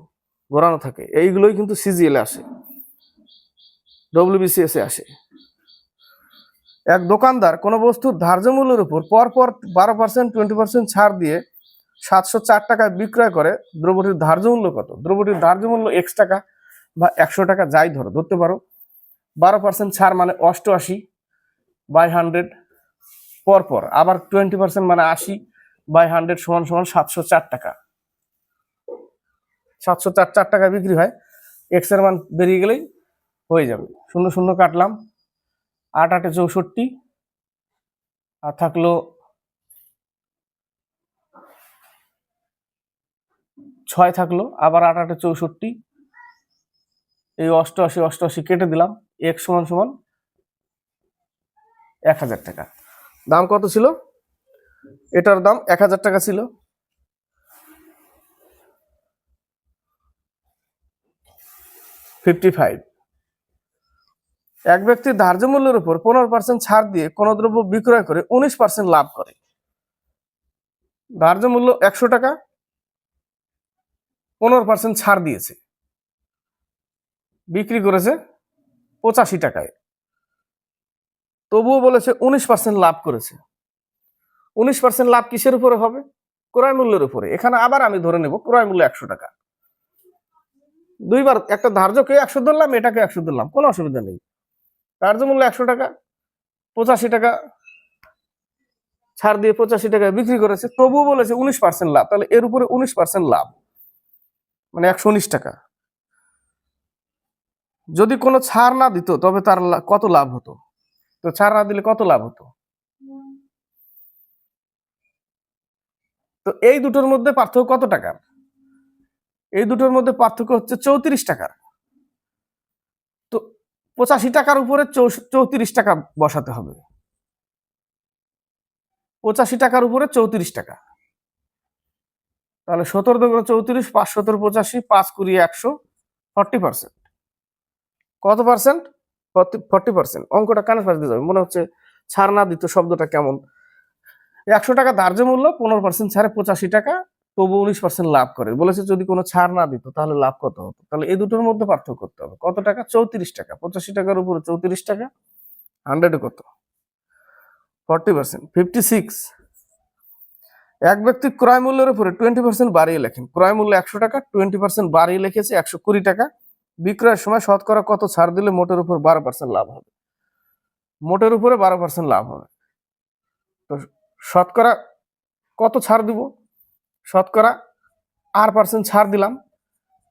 ঘোরানো থাকে, এইগুলোই কিন্তু সিজিএল আসে, ডব্লিউবিসিএস এ আসে। এক দোকানদার কোনো বস্তুর ধার্য মূল্যের উপর পরপর 12%, 20% ছাড় দিয়ে 704 টাকায় বিক্রয় করে। দ্রব্যটির ধার্য মূল্য কত? দ্রব্যটির ধার্য মূল্য X টাকা বা 100 টাকা, যাই ধরতে পারো। 12% ছাড় মানে 88/100 পরপর, আবার 20% মানে 80/100 সমান সমান 704 টাকা। 704 টাকা বিক্রি হয়। এক্স এর মান বেরিয়ে গেলেই হয়ে যাবে। 0 0 কাটলাম, 8 8 64, আর থাকলো 6 থাকলো, আবার 8 8 64, এই 88 88 কেটে দিলাম। এক্স সমান সমান 1000 টাকা। দাম কত ছিল? এটার দাম 1000 টাকা ছিল। 55, এক ব্যক্তির ধার্য মূল্যের উপর 15% ছাড় দিয়ে কোন দ্রব্য বিক্রয় করে 19% লাভ করে। ধার্য মূল্য 100 টাকা, 15% ছাড় দিয়েছে, বিক্রি করেছে 85 টাকায়, তবুও বলেছে 19% লাভ করেছে। 19% লাভ কিসের উপরে হবে? ক্রয় মূল্যের উপরে। এখানে আবার আমি ধরে নেব ক্রয় মূল্য 100 টাকা। দুইবার, একটা ধার্যকে 100 ধরলাম, এটাকে 100 ধরলাম, কোনো অসুবিধা নেই। ধার্য মূল্য 100 টাকা, 85 টাকা ছাড় দিয়ে 85 টাকায় বিক্রি করেছে, তবুও বলেছে 19% লাভ। তাহলে এর উপরে 19% লাভ মানে 119 টাকা। যদি কোনো ছাড় না দিত তবে তার কত লাভ হতো? তো ছাড় না দিলে কত লাভ হতো? তো এই দুটোর মধ্যে পার্থক্য কত টাকার? এই দুটোর মধ্যে পার্থক্য হচ্ছে 34 টাকার। তো 85 টাকার উপরে 34 টাকা বসাতে হবে। 85 টাকার উপরে 34 টাকা, তাহলে 17 দুগুণ 34, 5 17 85, 5 20 100, 40%। কত পার্সেন্ট? 40%। অঙ্কটা কানের পাশ দিয়ে যাবে, মনে হচ্ছে ছাড় না দিত শব্দটা কেমন। 100 টাকা ধার্য মূল্য, 15% ছাড়ে 85 টাকা, তবু 19% লাভ করে। বলেছে যদি কোনো ছাড় না দিত তাহলে লাভ কত হতো? তাহলে এই দুটোর মধ্যে পার্থক্য করতে হবে। কত টাকা? 34 টাকা। 85 টাকার উপরে 34 টাকা, 100-এ কত? 40%, 56। এক ব্যক্তি ক্রয় মূল্যের উপরে 20% বাড়িয়ে লেখেন। ক্রয় মূল্য 100 টাকা, 20% বাড়িয়ে লিখেছে 120 টাকা। বিক্রয়ের সময় শতকরা কত ছাড় দিলে মোটের উপর 12% লাভ হবে? মোটের উপরে 12% লাভ হবে। তো শতকরা কত ছাড় দিব? শতকরা R% ছাড় দিলাম।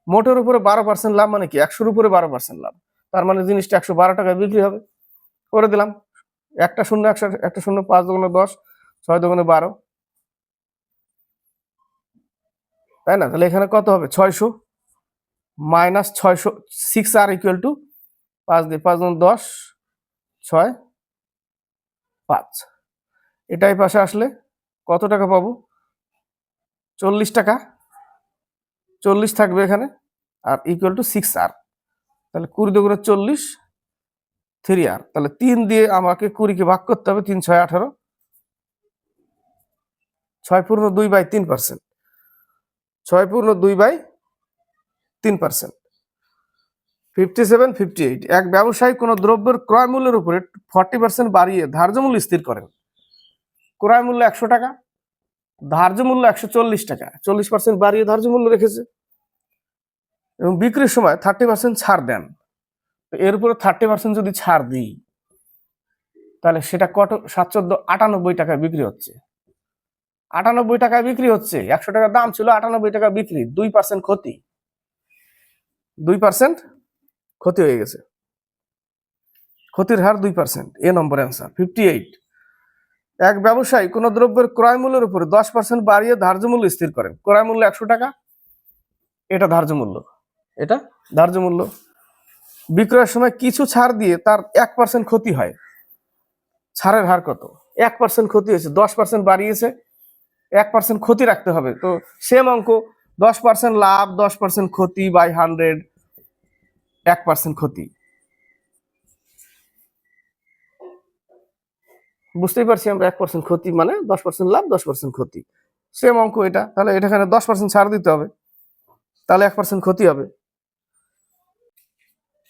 মোটের উপরে 12% লাভ মানে কি? 100-র উপরে 12% লাভ, তার মানে জিনিসটা 112 টাকায় বিক্রি হবে। করে দিলাম, একটা শূন্য একটা শূন্য, 5 দুগুণে 10, 6 দুগুণে 12, তাই না? তাহলে এখানে কত হবে? 600 মাইনাস 600, 6r ইকুয়াল টু 5 দিয়ে 5 দুগুণে 10, 6, 5। এটাই পাশে আসলে কত টাকা পাবো? 40 টাকা, 40 থাকবে এখানে, আর ইকুয়াল টু 6r। তাহলে 20 দুগুণে 40, 3r। তাহলে 3 দিয়ে আমাকে 20 ভাগ করতে হবে, 3 6 18, 6 পূর্ণ 2/3%, 6 পূর্ণ 2/3%, 57, 58। এক ব্যবসায়ী কোনো দ্রব্যের ক্রয় মূল্যের উপরে 40% বাড়িয়ে ধার্য মূল্য স্থির করেন। ক্রয় মূল্য 100 টাকা, ধার্য মূল্য 140 টাকা, 40% বাড়িয়ে ধার্য মূল্য রেখেছে এবং বিক্রির সময় 30% ছাড় দেন। এর উপরে 30% যদি ছাড় দিই তাহলে সেটা কত? 798 টাকায় বিক্রি হচ্ছে। 98 টাকায় বিক্রি হচ্ছে, 100 টাকার দাম ছিল, 98 টাকা বিক্রি, 2% ক্ষতি, 2% ক্ষতি হয়ে গেছে, ক্ষতির হার 2%। এ নম্বর অ্যান্সার 58। এক ব্যবসায়ী কোন দ্রব্যের ক্রয় মূল্যের উপরে 10% বাড়িয়ে ধার্য মূল্য স্থির করেন। ক্রয় মূল্য 100 টাকা, এটা ধার্য মূল্য, এটা ধার্য মূল্য। বিক্রয়ের সময় কিছু ছাড় দিয়ে তার 1% ক্ষতি হয়। ছাড়ের হার কত? 1% ক্ষতি হয়েছে, 10% বাড়িয়েছে, 1% ক্ষতি রাখতে হবে। তো সেম অঙ্ক, 10% লাভ, 10% ক্ষতি বাই 100, 1% ক্ষতি। বুঝতেই পারছি আমরা, 1% ক্ষতি মানে 10% লাভ, 10% ক্ষতি। সেম অঙ্ক এটা, তাহলে এটা এখানে 10% ছাড় দিতে হবে, তাহলে 1% ক্ষতি হবে।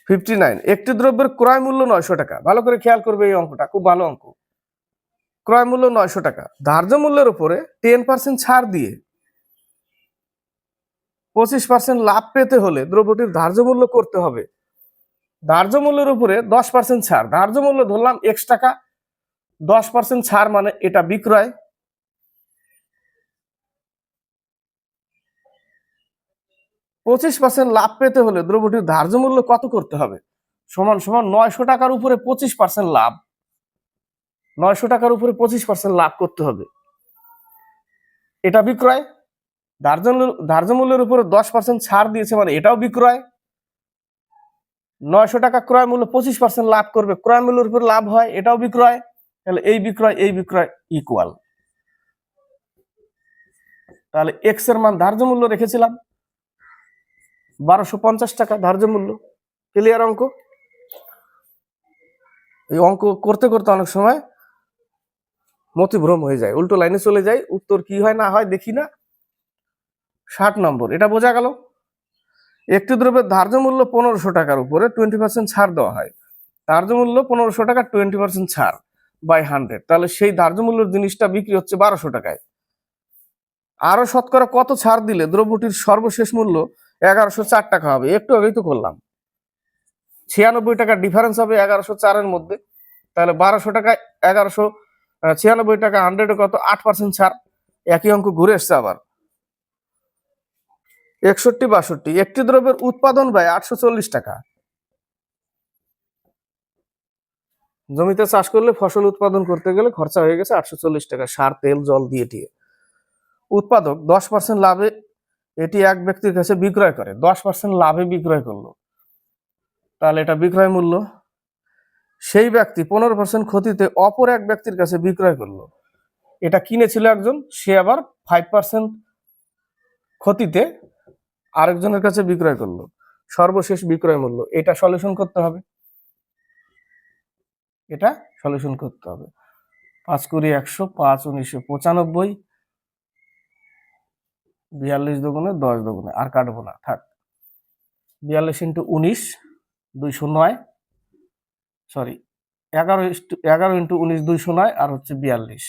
59। একটি দ্রব্যের ক্রয় মূল্য 900 টাকা। ভালো করে খেয়াল করবে, এই অঙ্কটা খুব ভালো অঙ্ক। ক্রয় মূল্য 900 টাকা, ধার্য মূল্যের উপরে 10% ছাড় দিয়ে 25% লাভ পেতে হলে দ্রব্যটির ধার্য মূল্য করতে হবে। ধার্য মূল্যের উপরে 10% ছাড়, ধার্য মূল্য ধরলাম X টাকা, 10% ছাড় মানে এটা বিক্রয়। 25% লাভ পেতে হলে দ্রব্যটির ধার্য মূল্য কত করতে হবে? সমান সমান 900 টাকার উপরে 25% লাভ, 900 টাকার উপরে 25% লাভ করতে হবে, এটা বিক্রয়। ধার্য মূল্যের উপরে 10% ছাড় দিয়েছে মানে এটাও বিক্রয়। 900 টাকা ক্রয় মূল্য, 25% লাভ করবে, ক্রয় মূল্যের উপর লাভ হয়, এটাও বিক্রয়। তাহলে এই বিক্রয় ইকুয়াল। তাহলে এক্স এর মান ধার্য মূল্য রেখেছিলাম 1250 টাকা ধার্য মূল্য। ক্লিয়ার অঙ্ক? এই অঙ্ক করতে করতে অনেক সময় মতিভ্রম হয়ে যায়, উল্টো লাইনে চলে যায়, উত্তর কি হয় না হয় দেখি না। 60 নম্বর, এটা বোঝা গেল। একটি দ্রব্যের ধার্য মূল্য 1500 টাকার উপরে 20% ছাড় দেওয়া হয়। ধার্য মূল্য 1500 টাকা, 20% ছাড় বাই 100, তাহলে সেই ধার্য মূল্যের জিনিসটা বিক্রি হচ্ছে 1200 টাকায়। আরো শতকরা কত ছাড় দিলে দ্রব্যটির সর্বশেষ মূল্য 1104 টাকা হবে? একটু আগেই তো করলাম, 96 টাকার ডিফারেন্স হবে 1104 এর মধ্যে। তাহলে 1200 টাকা, 1196 টাকা, 100 কত? 8% ছাড়। একই অঙ্ক ঘুরে এসছে আবার। 61, 62। একটি দ্রব্যের উৎপাদন ব্যয় 840 টাকা। জমিতে চাষ করলে ফসল উৎপাদন করতে গেলে খরচা হয়ে গেছে 840 টাকা, সার, তেল, জল দিয়ে টিয়ে। উৎপাদক 10% লাভে এটি এক ব্যক্তির কাছে বিক্রয় করে, 10% লাভে বিক্রয় করলো, তাহলে এটা বিক্রয় মূল্য। সেই ব্যক্তি 15% ক্ষতিতে অপর এক ব্যক্তির কাছে বিক্রয় করলো। এটা কিনেছিল একজন, সে আবার 5% ক্ষতিতে আরেকজনের কাছে বিক্রয় করলো, সর্বশেষ বিক্রয় মূল্য। এটা সলিউশন করতে হবে, এটা সলিউশন করতে হবে। 5 কুড়ি 100, 5 1995, 42 দুগুণে 10 দুগুণে, আর কাটবো না, থাক। 42 × 19, 209, সরি 11 × 19, 209, আর হচ্ছে 42।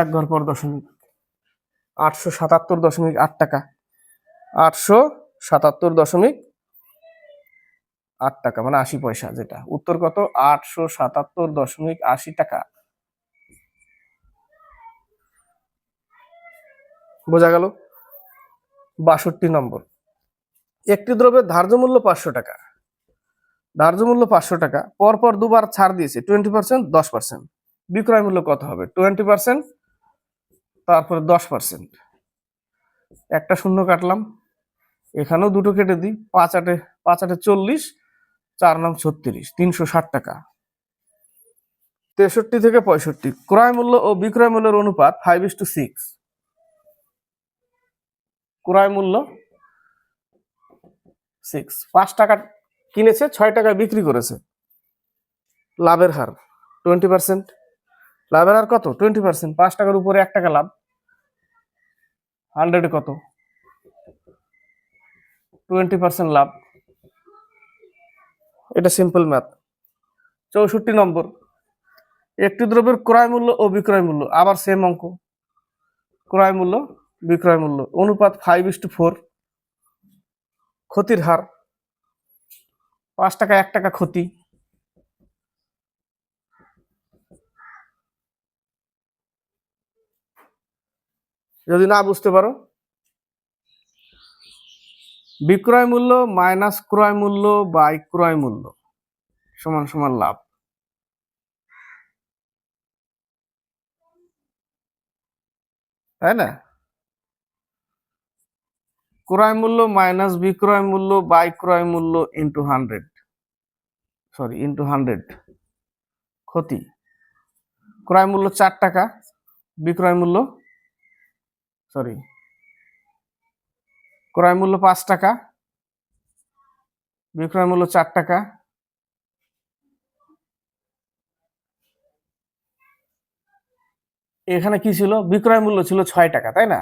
এক ঘর পর দশমিক, 877.8 টাকা, 877.8 টাকা মানে 80 পয়সা। যেটা উত্তর কত? 877.80 টাকা। বোঝা গেল? 62 নম্বর, একটি দ্রব্যের ধার্য মূল্য 500 টাকা, ধার্য মূল্য 500 টাকা, পরপর দুবার ছাড় দিয়েছে 20%, 10%, বিক্রয় মূল্য কত হবে? 20%, তারপরে 10%। একটা শূন্য কাটলাম, এখানেও দুটো কেটে দিই, 5 8 40, 4 9 36, 360 টাকা। 63 থেকে 65, ক্রয় মূল্য ও বিক্রয় মূল্যের অনুপাত 5:6, ক্রয় মূল্য 6, 5 টাকা কিনেছে, 6 টাকায় বিক্রি করেছে। লাভের হার 20%, লাভের হার কত? 20%, 5 টাকার উপরে 1 টাকা লাভ, 100 কত? 20% লাভ। এটা সিম্পল ম্যাথ। 64 নম্বর, একটি দ্রব্যের ক্রয় মূল্য ও বিক্রয় মূল্য, আবার সেম অঙ্ক, ক্রয় মূল্য বিক্রয় মূল্য অনুপাত 5:4, ক্ষতির হার 5 টাকা 1 টাকা ক্ষতি, যদি না বুঝতে পারো, বিক্রয় মূল্য মাইনাস ক্রয় মূল্য বাই ক্রয় মূল্য সমান সমান লাভ। তাই না? ক্রয় মূল্য মাইনাস বিক্রয় মূল্য বাই ক্রয় মূল্য ইন্টু 100 ক্ষতি। ক্রয় মূল্য 4 টাকা, বিক্রয় মূল্য ক্রয় মূল্য 5 টাকা, বিক্রয় মূল্য 4 টাকা। এখানে কি ছিল? বিক্রয় মূল্য ছিল 6 টাকা, তাই না?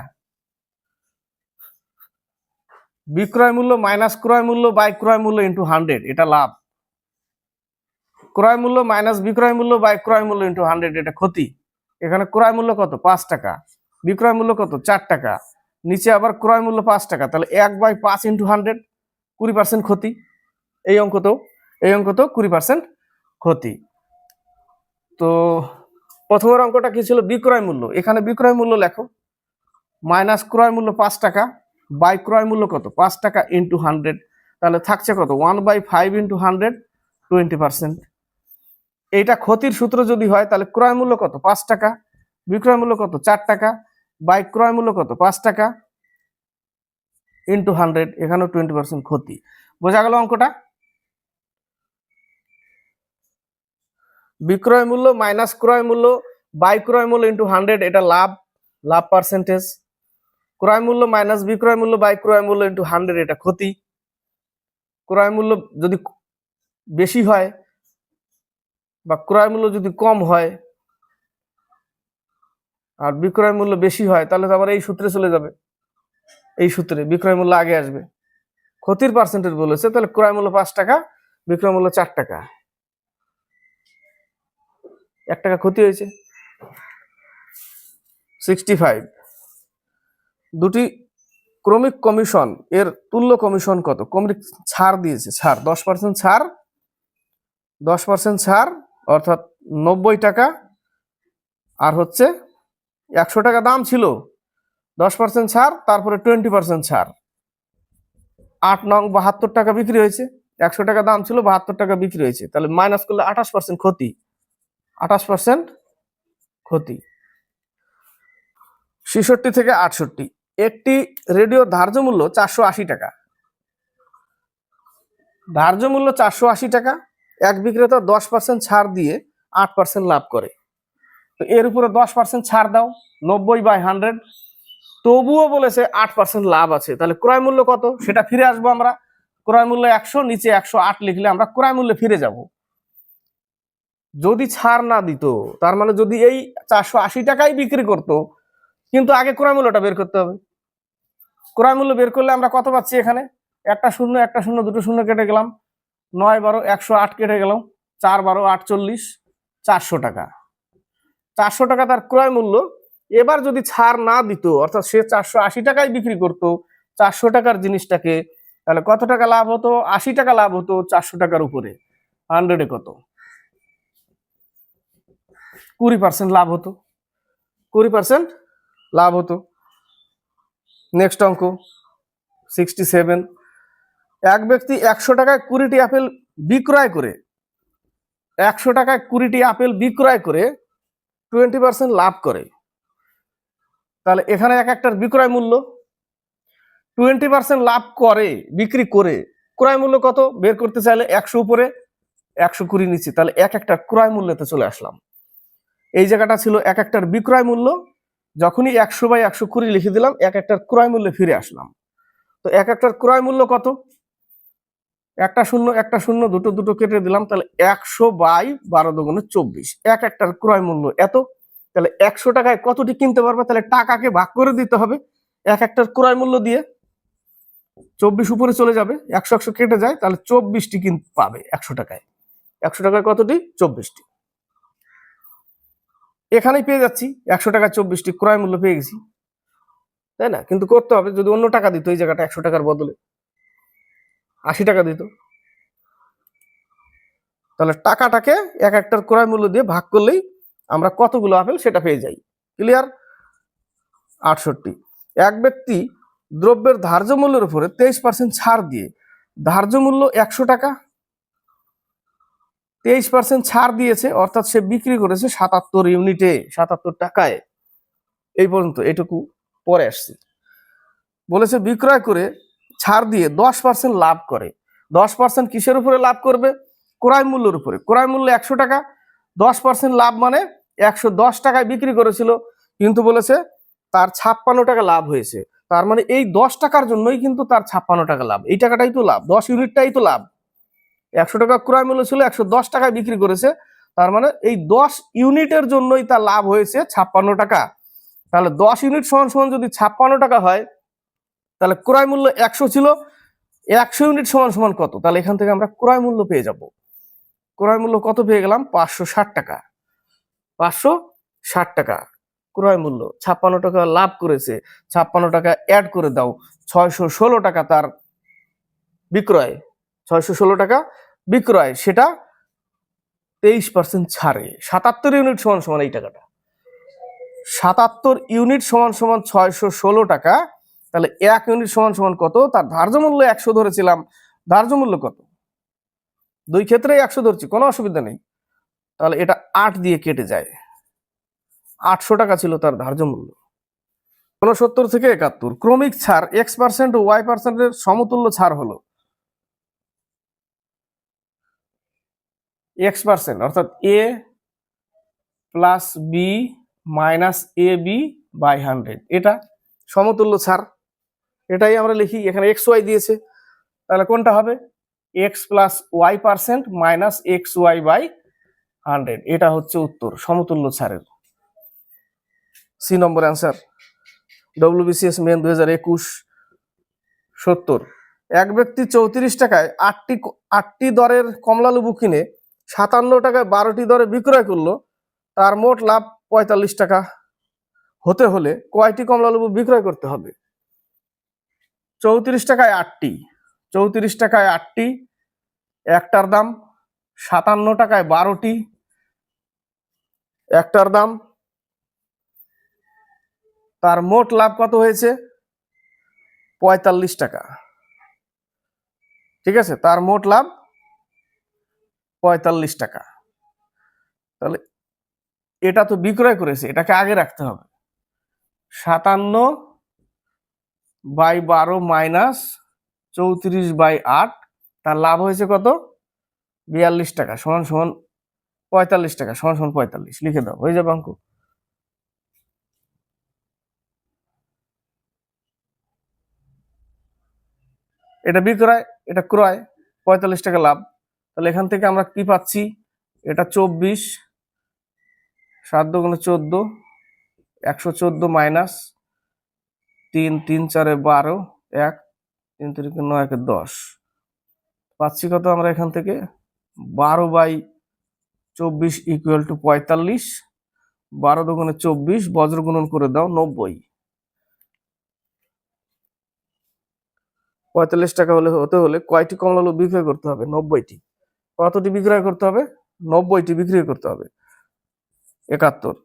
বিক্রয় মূল্য মাইনাস ক্রয় মূল্য বাই ক্রয় মূল্য ইন্টু 100, এটা লাভ। ক্রয় মূল্য মাইনাস বিক্রয় মূল্য বাই ক্রয় মূল্য ইন্টু 100, এটা ক্ষতি। এখানে ক্রয় মূল্য কত? 5 টাকা, বিক্রয় মূল্য কত? 4 টাকা, নিচে আবার ক্রয় মূল্য 5 টাকা, তাহলে 1/5 ইন্টু 100, 20% ক্ষতি। এই অঙ্কতেও 20% ক্ষতি। তো প্রথমের অঙ্কটা কি ছিল? বিক্রয় মূল্য। এখানে বিক্রয় মূল্য লেখো, মাইনাস ক্রয় মূল্য 5 টাকা বাই ক্রয় মূল্য কত? 5 টাকা ইন্টু 100, তাহলে থাকছে কত? 1/5 ইন্টু 100, 20%। এইটা ক্ষতির সূত্র যদি হয়, তাহলে ক্রয় মূল্য কত? 5 টাকা, বিক্রয় মূল্য কত? 4 টাকা, বাই ক্রয় মূল্য কত? 5 টাকা ইন্টু 100, এখানেও 20% ক্ষতি। বোঝা গেল অঙ্কটা? বিক্রয় মূল্য মাইনাস ক্রয় মূল্য বাই ক্রয় মূল্য ইন্টু 100, এটা লাভ, লাভ পার্সেন্টেজ। ক্রয় মূল্য মাইনাস বিক্রয় মূল্য বাই ক্রয় মূল্য ইন্টু 100, এটা ক্ষতি। ক্রয় মূল্য যদি বেশি হয় বা ক্রয় মূল্য যদি কম হয় আর বিক্রয় মূল্য বেশি হয়, তাহলে তো আবার এই সূত্রে চলে যাবে, এই সূত্রে বিক্রয় মূল্য আগে আসবে। ক্ষতির পার্সেন্টেজ বলেছে, তাহলে ক্রয় মূল্য 5 টাকা, বিক্রয় মূল্য 4 টাকা, 1 টাকা ক্ষতি হয়েছে। 65, দুটি ক্রমিক কমিশন এর তুল্য কমিশন কত? ক্রমিক ছাড় দিয়েছে, ছাড় 10% ছাড়, 10% ছাড় অর্থাৎ 90 টাকা, আর হচ্ছে 100 টাকা দাম ছিল, 10% ছাড়, তারপরে 20% ছাড়, 8 নং 72 টাকা বিক্রি হয়েছে। 100 টাকা দাম ছিল, 72 টাকা বিক্রি হয়েছে, তাহলে মাইনাস করলে 28% ক্ষতি, 28% ক্ষতি। 66 থেকে 68, একটি রেডিওর ধার্য মূল্য 480 টাকা, ধার্য মূল্য 480 টাকা, এক বিক্রেতা 10% ছাড় দিয়ে 8% লাভ করে। তো এর উপরে 10% ছাড় দাও, 90/100, তবুও বলেছে 8% লাভ আছে, তাহলে ক্রয় মূল্য কত? সেটা ফিরে আসবো আমরা। ক্রয় মূল্য 100, নিচে 108 লিখলে আমরা ক্রয় মূল্যে ফিরে যাব। যদি ছাড় না দিত, তার মানে যদি এই 480 টাকাই বিক্রি করতো, কিন্তু আগে ক্রয় মূল্যটা বের করতে হবে। ক্রয় মূল্য বের করলে আমরা কত পাচ্ছি? এখানে একটা শূন্য, দুটো শূন্য কেটে গেলাম, 9 12 108 কেটে গেলাম, 4 12 48, 400 টাকা। 400 টাকা তার ক্রয় মূল্য। এবার যদি ছাড় না দিত, অর্থাৎ সে 480 টাকায় বিক্রি করতো 400 টাকার জিনিসটাকে, তাহলে কত টাকা লাভ হতো? 80 টাকা লাভ হতো 400 টাকার উপরে। 100-এ কত? 20% লাভ হতো, 20% লাভ হতো। নেক্সট অঙ্ক, 67। এক ব্যক্তি 100 টাকায় 20টি আপেল বিক্রয় করে 100 টাকায় 20টি আপেল বিক্রয় করে 20% লাভ করে, তাহলে এখানে এক একটার বিক্রয় মূল্য 20% লাভ করে, বিক্রি করে ক্রয় মূল্য কত বের করতে চাইলে 100 উপরে 120 নিচে, তাহলে এক একটার ক্রয় মূল্যতে চলে আসলাম। এই জায়গাটা ছিল এক একটার বিক্রয় মূল্য, যখনই 100/120 লিখে দিলাম এক একটার ক্রয় মূল্যে ফিরে আসলাম। তো এক একটার ক্রয় মূল্য কত, একটা শূন্য দুটো দুটো কেটে দিলাম, তাহলে 100/12×24 এক একটার ক্রয় মূল্য এত। তাহলে 100 টাকায় কতটি কিনতে পারবে, তাহলে টাকাকে ভাগ করে দিতে হবে এক একটার ক্রয় মূল্য দিয়ে, 24 উপরে চলে যাবে, 100 কেটে যায়, তাহলে 24টি কিনতে পাবে 100 টাকায়। 100 টাকায় কতটি, 24টি। এখানেই পেয়ে যাচ্ছি 100 টাকায় 24টি ক্রয় মূল্য পেয়ে গেছি, তাই না? কিন্তু করতে হবে, যদি অন্য টাকা দিত এই জায়গাটা 100 টাকার বদলে 80 টাকা দিত, তাহলে টাকাটাকে এক একটার ক্রয় মূল্য দিয়ে ভাগ করলেই আমরা কতগুলো আপেল সেটা পেয়ে যাই। ক্লিয়ার? 68। এক ব্যক্তি দ্রব্যের ধার্য মূল্যের উপরে 23% ছাড় দিয়ে, ধার্য মূল্য 100 টাকা, 23% ছাড় দিয়েছে, অর্থাৎ সে বিক্রি করেছে 77 ইউনিটে 77 টাকায়। এই পর্যন্ত এটুকু পরে আসছি। বলেছে বিক্রয় করে ছাড় দিয়ে 10% লাভ করে। 10% কিসের উপরে লাভ করবে, ক্রয় মূল্যের উপরে। ক্রয় মূল্য 100 টাকা, 10% লাভ মানে 110 টাকায় বিক্রি করেছিল, কিন্তু বলেছে তার 56 টাকা লাভ হয়েছে। তার মানে এই 10 টাকার জন্যই কিন্তু তার 56 টাকা লাভ, এই টাকাটাই তো লাভ, 10 ইউনিটটাই তো লাভ। 100 টাকা ক্রয় মূল্য ছিল, 110 টাকায় বিক্রি করেছে, তার মানে এই 10 ইউনিটের জন্যই তার লাভ হয়েছে 56 টাকা। তাহলে 10 ইউনিট সমান সমান যদি 56 টাকা হয়, তাহলে ক্রয় মূল্য 100 ছিল, 100 ইউনিট সমান সমান কত, তাহলে এখান থেকে আমরা ক্রয় মূল্য পেয়ে যাব। ক্রয় মূল্য কত পেয়ে গেলাম, 560 টাকা। 560 টাকা ক্রয় মূল্য, 56 টাকা লাভ করেছে, 56 টাকা অ্যাড করে দাও, 616 টাকা তার বিক্রয়, 616 টাকা বিক্রয়, সেটা 23% ছাড়ে। 77 ইউনিট সমান সমান এই টাকাটা, 77 ইউনিট সমান সমান 616 টাকা। তাহলে 1 ইউনিট সমান সমান কত, তার ধার্য মূল্য 100 ধরেছিলাম, ধার্য মূল্য কত, দুই ক্ষেত্রেই 100 ধরছি, কোনো অসুবিধা নেই। তাহলে এটা 8 দিয়ে কেটে যায়, 800 টাকা ছিল তার ধার্য মূল্য। 69 থেকে 71, ক্রমিক ছাড় X% ও Y% এর সমতুল্য ছাড় হলো X%, অর্থাৎ A plus B minus AB/100, এটা সমতুল্য ছাড়। এটাই আমরা লিখি, এখানে XY দিয়েছে, তাহলে কোনটা হবে, X + Y% মাইনাস XY/100, এটা হচ্ছে উত্তর সমতুল্য ছাড়ের। সি নম্বর অ্যান্সার, WBCS মেন 2021। 70, এক ব্যক্তি 34 টাকায় 8টি দরের কমলালেবু কিনে 57 টাকায় 12টি দরে বিক্রয় করলো, তার মোট লাভ 45 টাকা হতে হলে কয়টি কমলালেবু বিক্রয় করতে হবে? 34 টাকায় 8টি, 34 টাকায় 8টি, একটার দাম 57 টাকায় 12টি, একটার দাম, তার মোট লাভ কত হয়েছে, 45 টাকা। ঠিক আছে, তার মোট লাভ 45 টাকা। তাহলে এটা তো বিক্রয় করেছে, এটাকে আগে রাখতে হবে, 57/12 মাইনাস 34/8, তার লাভ হয়েছে কত, 42 টাকা সমান সমান 45 টাকা সমান সমান 45, লিখে দাও, হয়ে যাবে অঙ্ক। এটা বিক্রয়, এটা ক্রয়, 45 টাকা লাভ। তাহলে এখান থেকে আমরা কি পাচ্ছি, এটা 24, 7 × 14, 114 মাইনাস 3, 3 4 12, 1 3 3 9 1 10, পাচ্ছি কত আমরা এখান থেকে, 12/24 = 45, 12 × 24, বজ্র গুণন করে দাও, 90। 45 টাকা হতে হলে কয়টি কমলালেবু বিক্রয় করতে হবে, 90টি। কতটি বিক্রয় করতে হবে, 90টি বিক্রয় করতে হবে। 71,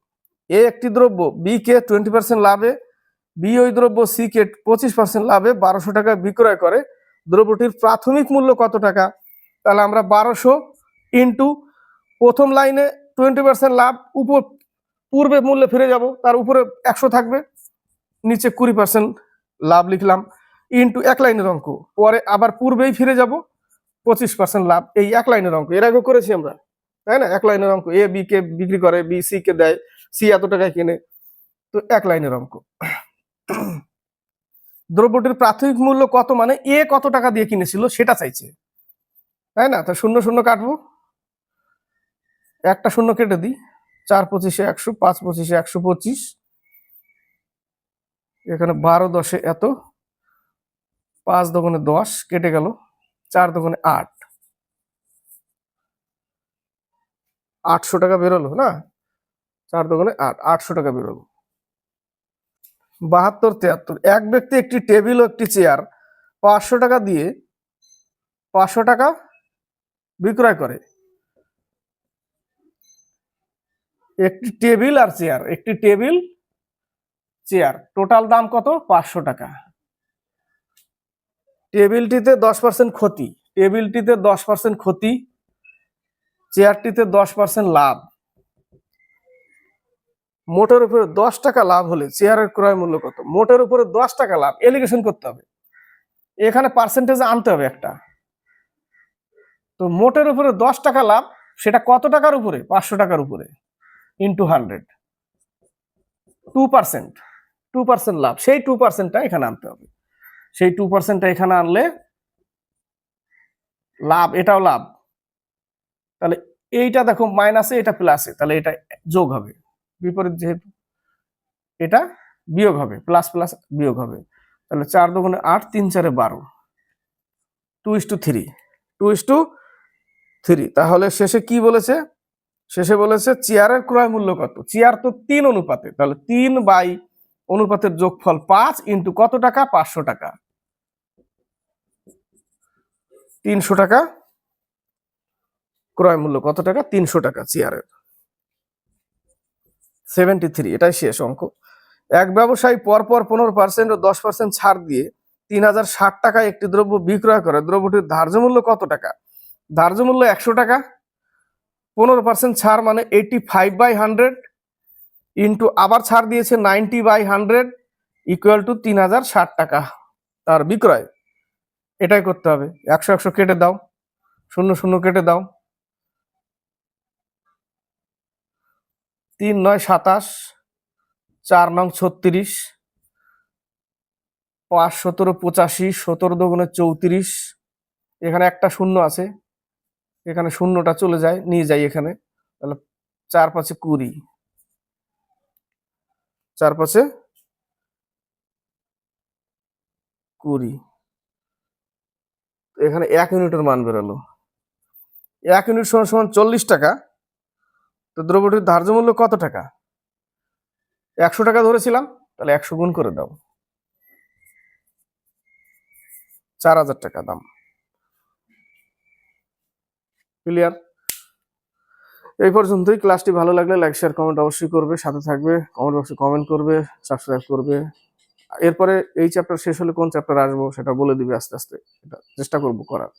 এ একটি দ্রব্য বি কে 20% লাভে বি ওই দ্রব্য সি কে 25% লাভে 1200 টাকা বিক্রয় করে, দ্রব্যটির প্রাথমিক মূল্য কত টাকা? তাহলে আমরা 1200 ইন্টু প্রথম লাইনে 20% লাভ, উপর পূর্বে মূল্যে ফিরে যাব, তার উপরে 100 থাকবে, নিচে 20% লাভ লিখলাম, ইন্টু এক লাইনের অঙ্ক, পরে আবার পূর্বেই ফিরে যাব, 25% লাভ। এই এক লাইনের অঙ্ক এর আগে করেছি আমরা, তাই না? এক লাইনের অঙ্ক, এ বি কে বিক্রি করে, বি সি কে দেয়, সি এত টাকায় কিনে, তো এক লাইনের অঙ্ক। দ্রব্যটির প্রাথমিক মূল্য কত মানে এ কত টাকা দিয়ে কিনেছিল সেটা চাইছে, তাই না? তা শূন্য শূন্য কাটবো, একটা শূন্য কেটে দিই, 4 25 100, 5 25 125, এখানে 12 10 এত, 5 দোকানে 10 কেটে গেল, 4 দোকানে 8, 800 টাকা বেরোলো না, 4 দোকানে 8, 800 টাকা বেরোলো। 72 73, এক ব্যক্তি একটি টেবিল ও একটি চেয়ার 500 টাকা দিয়ে 500 টাকা বিক্রয় করে। একটি টেবিল আর চেয়ার, একটি টেবিল চেয়ার টোটাল দাম কত? 500 টাকা। টেবিলটিতে 10% ক্ষতি, টেবিলটিতে 10% ক্ষতি, চেয়ারটিতে 10% লাভ, মোটের উপরে 10 টাকা লাভ হলে চেয়ারের ক্রয় মূল্য কত? মোটের উপরে 10 টাকা লাভ, এলিগেশন করতে হবে, এখানে পার্সেন্টেজ আনতে হবে একটা। তো মোটের উপরে 10 টাকা লাভ, সেটা কত টাকার উপরে? 500 টাকার উপরে, ইন্টু 100, 2%, 2% লাভ, সেই 2%টা এখানে আনতে হবে। সেই 2%টা এখানে আনলে লাভ, এটাও লাভ, তাহলে এইটা দেখো মাইনাসে, এটা প্লাসে, তাহলে এটা যোগ হবে, বিপরীত যেহেতু, এটা বিয়োগ হবে, প্লাস প্লাস বিয়োগ হবে। তাহলে 4 দুগুণে 8, 3 4 12, 2:3, 2:3। তাহলে শেষে কি বলেছে? শেষে বলেছে চেয়ারের ক্রয় মূল্য কত? চেয়ার তো 3 অনুপাতে, তাহলে 3 বাই অনুপাতের যোগফল 5 ইন্টু কত টাকা? 500 টাকা, 300 টাকা ক্রয় মূল্য। কত টাকা? 300 টাকা চেয়ারের। 73, এটাই শেষ অঙ্ক। এক ব্যবসায়ী পরপর 15% ও 10% ছাড় দিয়ে 3060 টাকায় একটি দ্রব্য বিক্রয় করে, দ্রব্যটির ধার্য মূল্য কত টাকা? ধার্য মূল্য 100 টাকা, 15% ছাড় মানে 85/100, ইন্টু আবার ছাড় দিয়েছে 90/100, ইকুয়াল টু 3060 টাকা তার বিক্রয়। এটাই করতে হবে, 100 100 কেটে দাও, 0 0 কেটে দাও, 3 9 27, 4 9 36, 5 17 85, 17 দুগুণে 34, এখানে একটা শূন্য আছে, এখানে শূন্যটা চলে যায়, নিয়ে যাই এখানে, তাহলে 4 5 20, 4 5 20, এখানে 1 ইউনিটের মান বেরোলো, 1 ইউনিট সমান সমান 40 টাকা। তো দ্রব্যটির ধার্য মূল্য কত টাকা? 100 টাকা ধরেছিলাম, তাহলে 100 গুণ করে দাও, 4000 টাকা দাম। ক্লিয়ার? এই পর্যন্তই। ক্লাসটি ভালো লাগলে লাইক শেয়ার কমেন্ট অবশ্যই করবে, সাথে থাকবে, কমেন্ট বক্সে কমেন্ট করবে, সাবস্ক্রাইব করবে। এরপরে এই চ্যাপ্টার শেষ হলে কোন চ্যাপ্টার আসবো সেটা বলে দিবে আস্তে আস্তে, এটা চেষ্টা করবো করার।